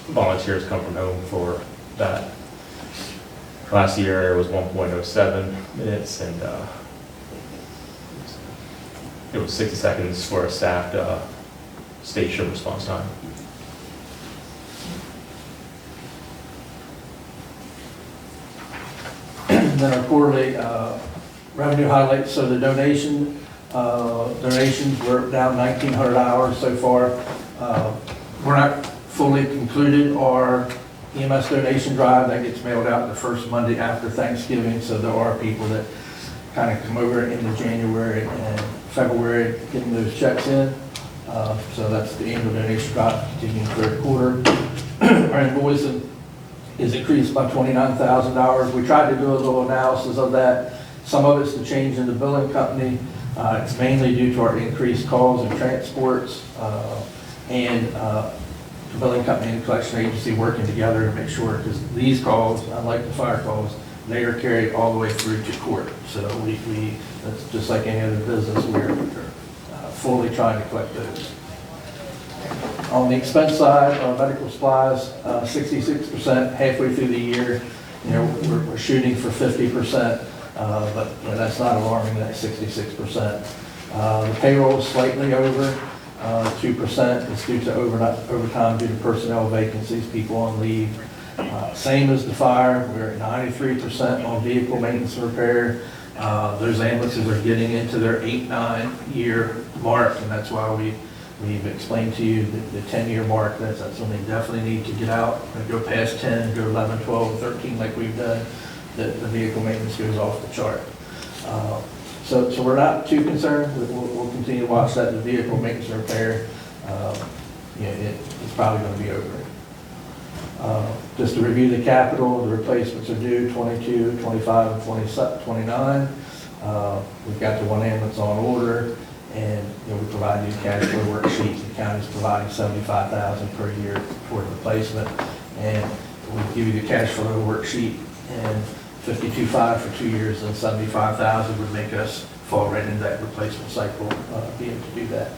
volunteers come from home for that. Last year it was 1.07 minutes, and it was 60 seconds for a staffed station response time. And then our quarterly revenue highlights, so the donations were down 1,900 hours so far. We're not fully concluded our EMS donation drive. That gets mailed out the first Monday after Thanksgiving, so there are people that kind of come over into January and February getting those checks in. So that's the annual donation drive continuing third quarter. Our invoicing is increased by $29,000. We tried to do a little analysis of that. Some of it's the change in the billing company. It's mainly due to our increased calls and transports and the billing company and the collection agency working together to make sure, because these calls, unlike the fire calls, they are carried all the way through to court. So that's just like any other business, we're fully trying to collect those. On the expense side, medical supplies, 66% halfway through the year. You know, we're shooting for 50%, but you know, that's not alarming, that 66%. The payroll is slightly over 2%. It's due to overtime due to personnel vacancies, people on leave. Same as the fire, we're at 93% on vehicle maintenance and repair. Those ambulances are getting into their 8-9 year mark, and that's why we've explained to you the 10-year mark. That's when they definitely need to get out and go past 10, go 11, 12, 13 like we've done. The vehicle maintenance goes off the chart. So we're not too concerned. We'll continue to watch that. The vehicle maintenance and repair, it's probably going to be over. Just to review the capital, the replacements are due 22, 25, and 29. We've got the one ambulance on order, and we provide you a cash flow worksheet. The county's providing $75,000 per year for the replacement, and we give you the cash flow worksheet, and $52,500 for 2 years, and $75,000 would make us fall right into that replacement cycle, be able to do that.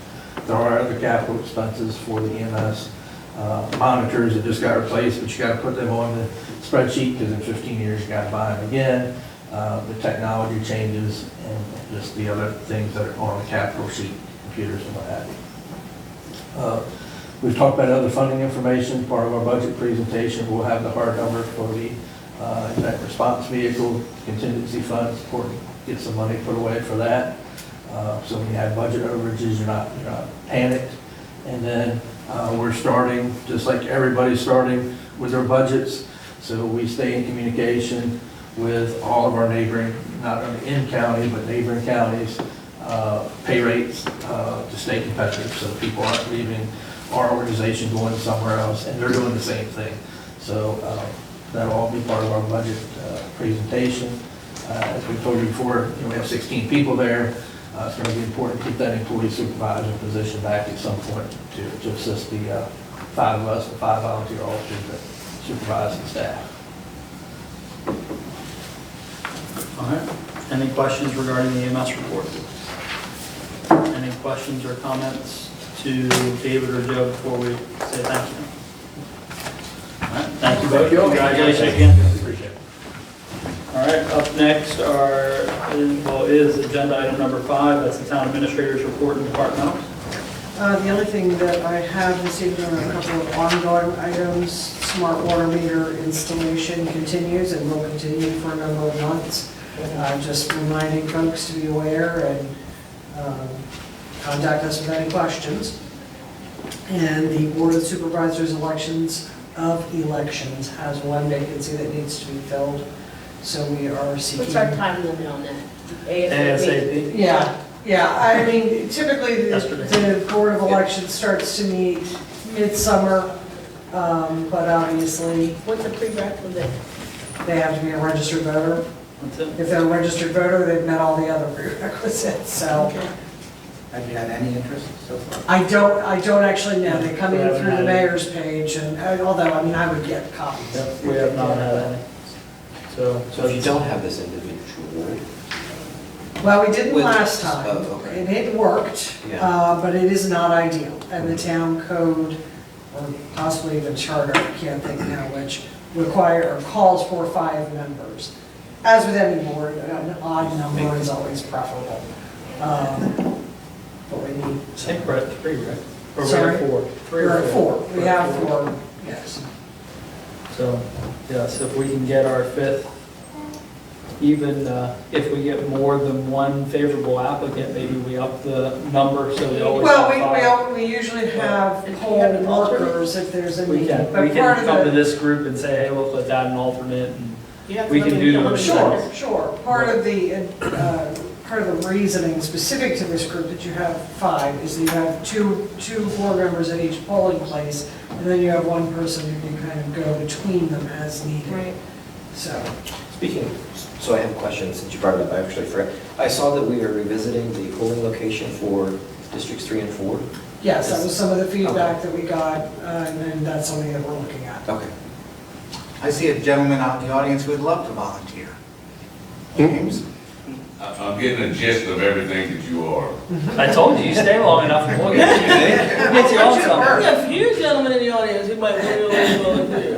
There are other capital expenses for the EMS. Monitors that just got replaced, but you got to put them on the spreadsheet because in 15 years you got to buy them again. The technology changes and just the other things that are on the capital sheet, computers and what have you. We've talked about other funding information. Part of our budget presentation, we'll have the hard number for the event response vehicle, contingency fund, important to get some money put away for that. So when you have budget overages, you're not panicked. And then we're starting, just like everybody's starting with their budgets, so we stay in communication with all of our neighboring, not only in county, but neighboring counties, pay rates to stay competitive, so people aren't leaving our organization going somewhere else, and they're doing the same thing. So that'll all be part of our budget presentation. As we told you before, we have 16 people there. It's going to be important to keep that employee supervisor position back at some point to assist the 5 of us, the 5 volunteer officers that supervise the staff. All right. Any questions regarding the EMS report? Any questions or comments to David or Joe before we say thank you? All right. Thank you both. Congratulations again. Appreciate it. All right, up next is agenda item number 5. That's the town administrator's report and departmental. The only thing that I have this evening are a couple of ongoing items. Smart water meter installation continues and will continue for a number of months. I'm just reminding folks to be aware and contact us with any questions. And the Board of Supervisors elections has one vacancy that needs to be filled, so we are seeking. What's our time limit on that? ASAP. Yeah, I mean, typically Yesterday. the Board of Elections starts to meet midsummer, but obviously What's the prerequisite? they have to be a registered voter. That's it. If they're a registered voter, they've met all the other prerequisites, so. Okay. Have you had any interest so far? I don't actually know, they come We in haven't through the had mayor's page, and although, I mean, I would get copies. Yep, we have not had any. So So if you don't have this individual, Well, we didn't With- last time, oh, okay. and it worked, Yeah. but it is not ideal. And the town code, or possibly even charter, I can't think now which, calls for 5 members. As with any board, an odd number is always preferable. But we need. I think we're at 3, right? Or Sorry? we're at 4. 3 or We're at 4, we We're at have 4, yes. So, yes, if we can get our 5th, even if we get more than one favorable applicant, maybe we up the number so we always have 5. Well, we usually have And do you poll have an alternate? workers if there's a We need. can, But we part can of come to the- this group and say, hey, look, let's add an alternate, and You have to we look can at do the them. other Sure, ones. sure. Part of the reasoning specific to this group that you have 5 is that you have two board members at each polling place, and then you have one person who can kind of go between them as needed. Right. So, speaking, so I have a question, since you brought it up, I actually forgot. I saw that we are revisiting the polling location for districts 3 and 4. yes, that was some of the feedback that we got, and that's something that we're looking at. Okay. I see a gentleman out in the audience who would love to volunteer. James? I'm getting a gist of everything that you are. I told you, you stay long enough, and we'll get you on something. We have a few gentlemen in the audience who might really volunteer.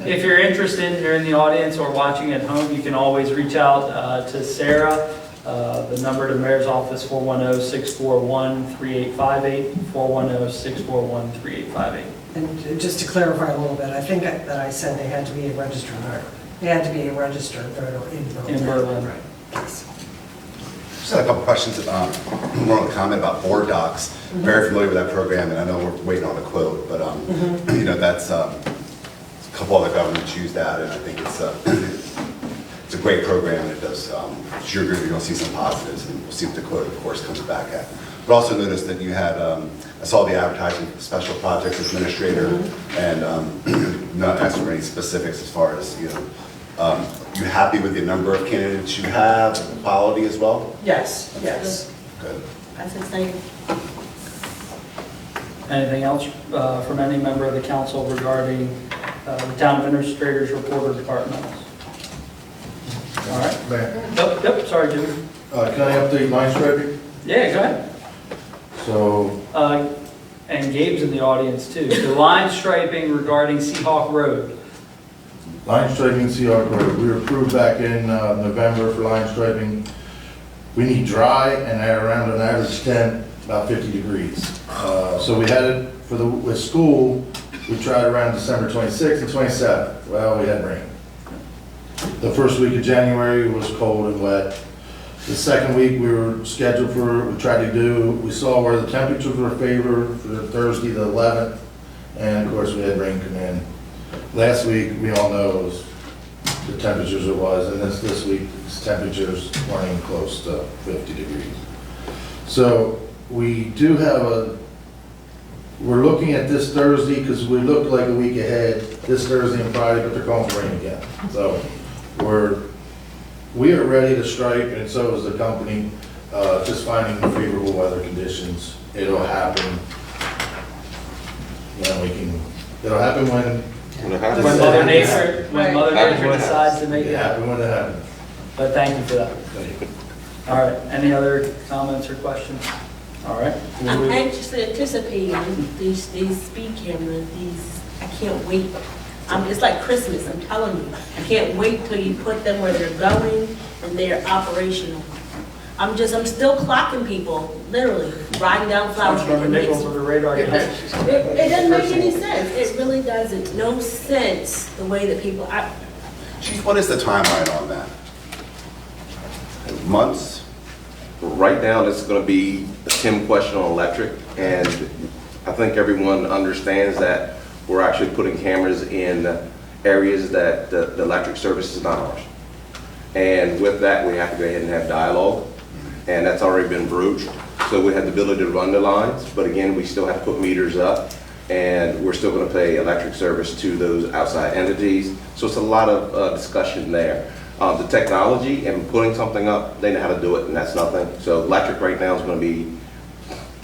If you're interested, and you're in the audience or watching at home, you can always reach out to Sarah. The number to the mayor's office, 410-641-3858, 410-641-3858. And just to clarify a little bit, I think that I said they had to be a registered voter. They had to be a registered voter in Berlin. In Berlin. Right. Yes. Just had a couple questions, more on a comment about board docs. Very familiar with that program, and I know we're waiting on a quote, but, you know, that's, a couple other governments use that, and I think it's a great program, and it does, sure you're going to see some positives, and we'll see what the quote, of course, comes back at. But also noticed that you had, I saw the advertising for the special projects administrator, and not asking for any specifics as far as, you know, you happy with the number of candidates you have, the quality as well? Yes, yes. Good. That's the same. Anything else from any member of the council regarding the town administrator's report or departmentals? All right. Mayor, Yep, sorry, Jimmy. can I update line striping? Yeah, go ahead. So, And Gabe's in the audience too. The line striping regarding Seahawk Road. line striping, Seahawk Road, we were approved back in November for line striping. We need dry and at around an average temp, about 50 degrees. So we had it for with school, we tried around December 26th and 27th. Well, we had rain. The first week of January was cold and wet. The second week we were scheduled for, we saw where the temperatures were favored for Thursday the 11th, and of course we had rain come in. Last week, we all know the temperatures it was, and this week's temperatures weren't even close to 50 degrees. So we do have we're looking at this Thursday, because we look like a week ahead, this Thursday and Friday, but they're going to rain again. So we are ready to stripe, and so is the company, just finding favorable weather conditions. It'll happen it'll happen when When Mother Nature decides to make it it happen. happen when it happens. But thank you for that. All right, any other comments or questions? All right. I'm anxiously anticipating these speed cameras, I can't wait. It's like Christmas, I'm telling you. I can't wait till you put them where they're going and they're operational. I'm still clocking people, literally, riding down Flower Street. Councilmember Nichols with the radar. It doesn't make any sense. It really doesn't. No sense, the way that people, Chief, what is the timeline on that? months? Right now, this is going to be a Tim question on electric, and I think everyone understands that we're actually putting cameras in areas that the electric service is not ours. And with that, we have to go ahead and have dialogue, and that's already been broached. So we have the ability to run the lines, but again, we still have to put meters up, and we're still going to pay electric service to those outside entities. So it's a lot of discussion there. The technology and putting something up, they know how to do it, and that's nothing. So electric right now is going to be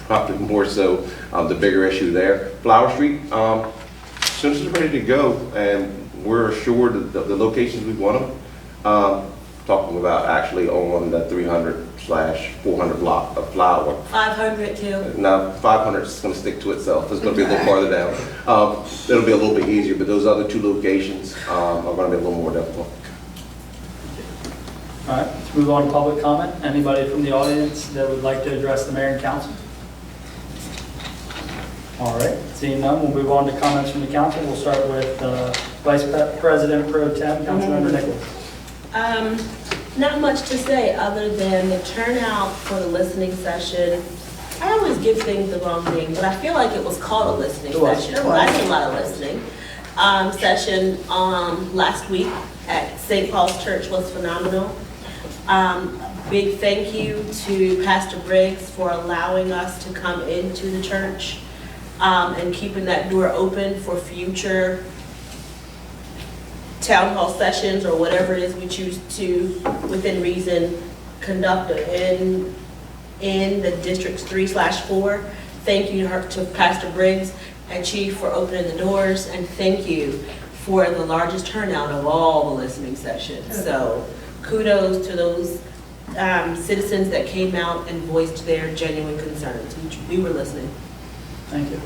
probably more so the bigger issue there. Flower Street, as soon as it's ready to go, and we're assured that the locations we want them, talking about actually on the 300/400 block of Flower. 500 too. Now, 500 is going to stick to itself. It's going to be a little farther down. It'll be a little bit easier, but those other two locations are going to be a little more difficult. All right, let's move on to public comment. Anybody from the audience that would like to address the mayor and council? All right, seeing none, we'll move on to comments from the council. We'll start with Vice President Pro Tem, Councilmember Nichols. Not much to say other than the turnout for the listening session. I always give things the wrong name, but I feel like it was called a listening session. I did a lot of listening. Session last week at St. Paul's Church was phenomenal. Big thank you to Pastor Briggs for allowing us to come into the church and keeping that door open for future town hall sessions or whatever it is we choose to, within reason, conduct in the districts 3/4. Thank you to Pastor Briggs and Chief for opening the doors, and thank you for the largest turnout of all the listening sessions. So kudos to those citizens that came out and voiced their genuine concerns. We were listening. Thank you.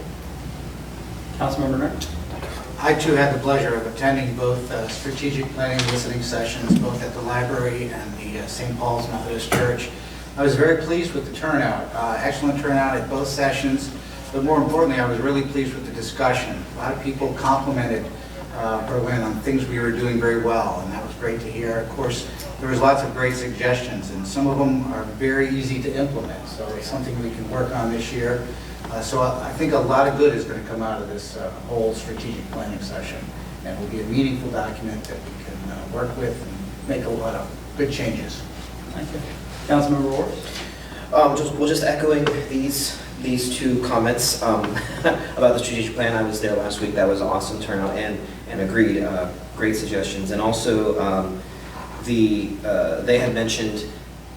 Councilmember Nick. I too had the pleasure of attending both strategic planning listening sessions, both at the library and the St. Paul's Methodist Church. I was very pleased with the turnout, excellent turnout at both sessions, but more importantly, I was really pleased with the discussion. A lot of people complimented Berlin on things we were doing very well, and that was great to hear. Of course, there was lots of great suggestions, and some of them are very easy to implement, so it's something we can work on this year. So I think a lot of good is going to come out of this whole strategic planning session, and will be a meaningful document that we can work with and make a lot of good changes. Thank you. Councilmember Ward. Just echoing these two comments about the strategic plan. I was there last week. That was an awesome turnout, and agreed, great suggestions. And also, they had mentioned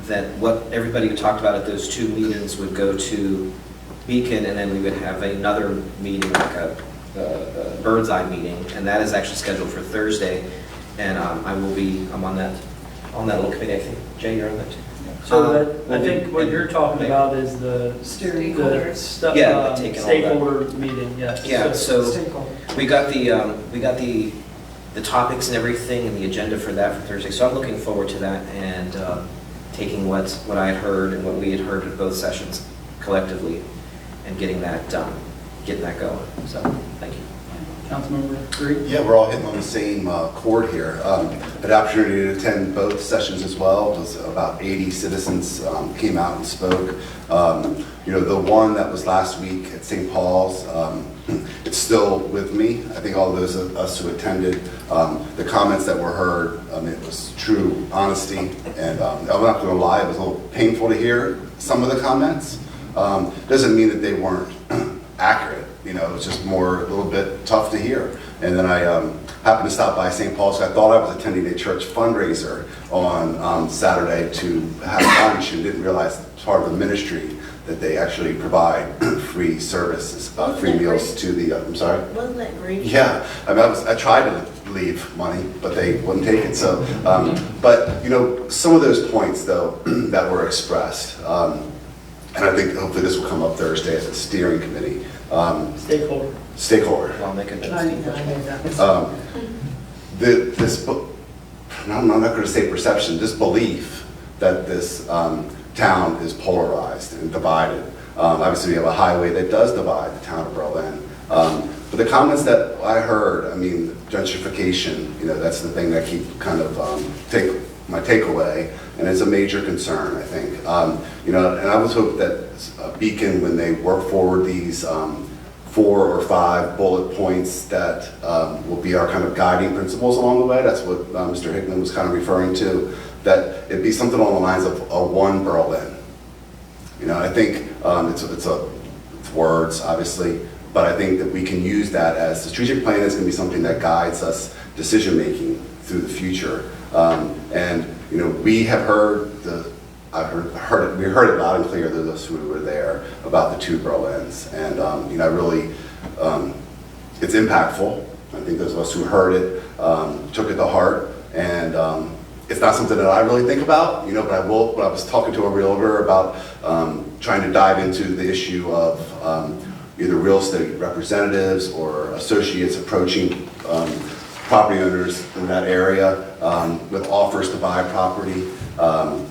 that what everybody talked about at those two meetings would go to Beacon, and then we would have another meeting, like a bird's eye meeting, and that is actually scheduled for Thursday. And I'm on that little committee. I think Jay, you're on that too. So I think what you're talking about is the Stakeholders. stakeholder meeting, yes. Yeah, so we got the topics and everything and the agenda for that for Thursday. So I'm looking forward to that, and taking what I had heard and what we had heard at both sessions collectively and getting that done, getting that going. So thank you. Councilmember Green? Yeah, we're all hitting on the same chord here. Had the opportunity to attend both sessions as well. It was about 80 citizens came out and spoke. The one that was last week at St. Paul's, it's still with me. I think all of those of us who attended, the comments that were heard, it was true honesty. And I'm not going to lie, it was a little painful to hear some of the comments. Doesn't mean that they weren't accurate. It was just a little bit tough to hear. And then I happened to stop by St. Paul's. I thought I was attending a church fundraiser on Saturday to have lunch, and didn't realize it's part of the ministry that they actually provide free services, free meals to the, I'm sorry? Wasn't that great? Yeah, I tried to leave money, but they wouldn't take it. So, but some of those points though that were expressed, and I think hopefully this will come up Thursday as a steering committee. Stakeholder. I'll make a note. I'm not going to say perception, this belief that this town is polarized and divided. Obviously, we have a highway that does divide the town of Berlin. But the comments that I heard, gentrification, that's the thing that keep kind of take my takeaway, and it's a major concern, I think. You know, and I would hope that Beacon, when they work forward these 4 or 5 bullet points that will be our kind of guiding principles along the way, that's what Mr. Hickman was kind of referring to, that it be something along the lines of a one Berlin. You know, I think it's words, obviously, but I think that we can use that as the strategic plan is going to be something that guides us decision-making through the future. And, you know, we have heard we heard it loud and clear, those who were there, about the 2 Berlins. And, you know, I really, it's impactful. I think those of us who heard it took it to heart. And it's not something that I really think about, you know, but I will, when I was talking to a realtor about trying to dive into the issue of either real estate representatives or associates approaching property owners in that area with offers to buy property.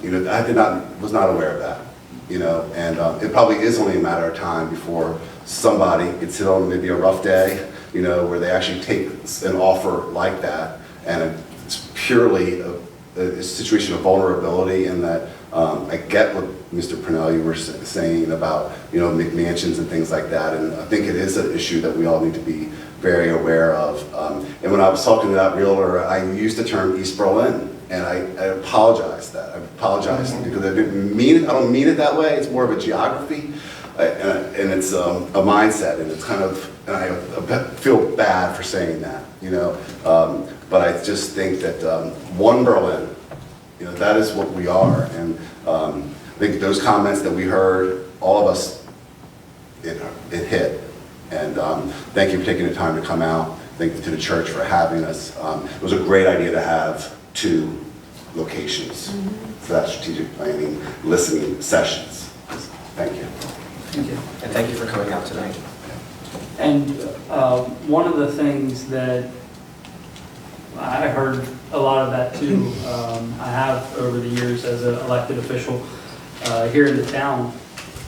You know, I was not aware of that, you know, and it probably is only a matter of time before somebody gets hit on maybe a rough day, you know, where they actually take an offer like that, and it's purely a situation of vulnerability, in that I get what Mr. Purnell, you were saying about, you know, McMansions and things like that, and I think it is an issue that we all need to be very aware of. And when I was talking to that realtor, I used the term East Berlin, and I apologize that. I apologize because I didn't mean it. I don't mean it that way. It's more of a geography, and it's a mindset, and it's kind of, and I feel bad for saying that, you know. But I just think that one Berlin, you know, that is what we are. And I think those comments that we heard, all of us, it hit. And thank you for taking the time to come out. Thank you to the church for having us. It was a great idea to have 2 locations for that strategic planning, listening sessions. Thank you. Thank you. And thank you for coming out tonight. And one of the things that I heard a lot of that too. I have over the years as an elected official here in the town.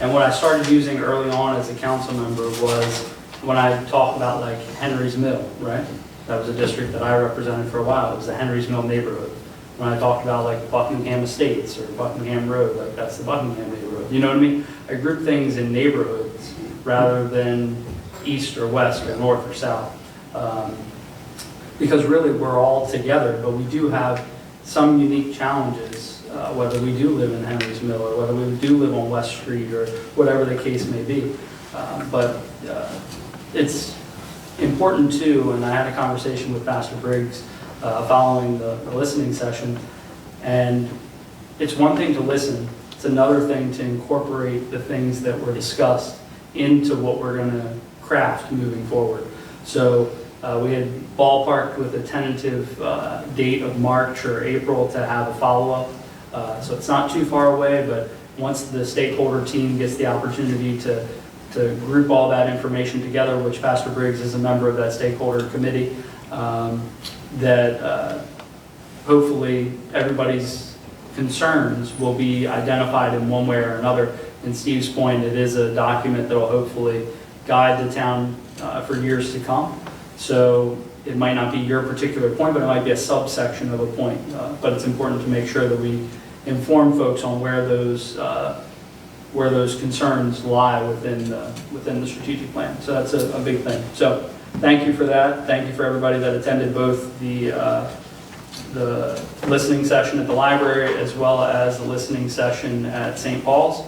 And what I started using early on as a council member was when I talk about like Henry's Mill, right? That was a district that I represented for a while. It was the Henry's Mill neighborhood. When I talked about like Buckingham Estates or Buckingham Road, like that's the Buckingham neighborhood. You know what I mean? I group things in neighborhoods rather than east or west or north or south. Because really we're all together, but we do have some unique challenges, whether we do live in Henry's Mill or whether we do live on West Street or whatever the case may be. But it's important too, and I had a conversation with Pastor Briggs following the listening session, and it's one thing to listen, it's another thing to incorporate the things that were discussed into what we're going to craft moving forward. So we had ballparked with a tentative date of March or April to have a follow-up. So it's not too far away, but once the stakeholder team gets the opportunity to group all that information together, which Pastor Briggs is a member of that stakeholder committee, that hopefully everybody's concerns will be identified in one way or another. In Steve's point, it is a document that will hopefully guide the town for years to come. So it might not be your particular point, but it might be a subsection of a point. But it's important to make sure that we inform folks on where those concerns lie within the strategic plan. So that's a big thing. So thank you for that. Thank you for everybody that attended both the listening session at the library as well as the listening session at St. Paul's.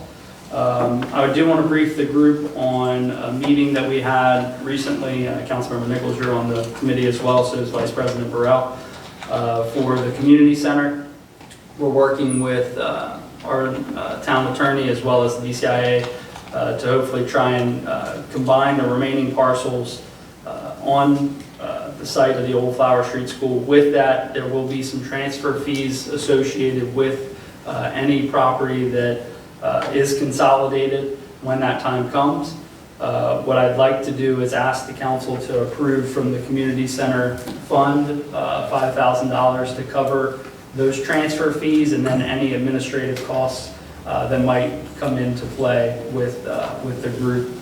I do want to brief the group on a meeting that we had recently. Councilmember Nichols, you're on the committee as well, so is Vice President Burrell, for the community center. We're working with our town attorney as well as the DCIA to hopefully try and combine the remaining parcels on the site of the old Flower Street School. With that, there will be some transfer fees associated with any property that is consolidated when that time comes. What I'd like to do is ask the council to approve from the community center fund $5,000 to cover those transfer fees and then any administrative costs that might come into play with the group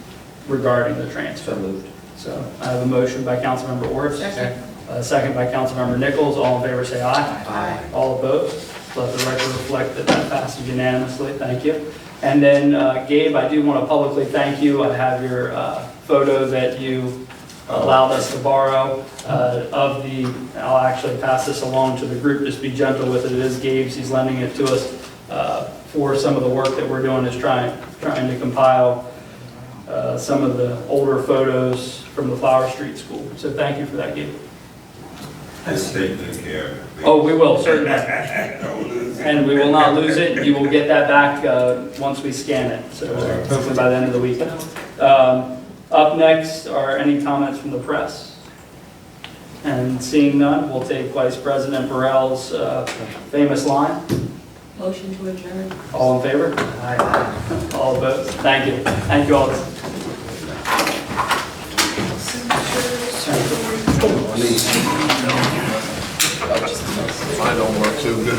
regarding the transfer. So moved. So I have a motion by Councilmember Orris. Second. Second by Councilmember Nichols. All in favor say aye. Aye. All opposed? Let the record reflect that that passes unanimously. Thank you. And then Gabe, I do want to publicly thank you. I have your photo that you allowed us to borrow of the, I'll actually pass this along to the group, just be gentle with it. It is Gabe's, he's lending it to us for some of the work that we're doing, is trying to compile some of the older photos from the Flower Street School. So thank you for that, Gabe. Just take good care of it. Oh, we will, certainly. And we will not lose it. You will get that back once we scan it, so hopefully by the end of the week. Up next are any comments from the press? And seeing none, we'll take Vice President Burrell's famous line. Motion to adjourn. All in favor? All opposed? Thank you. Thank you all. Mine don't work too good.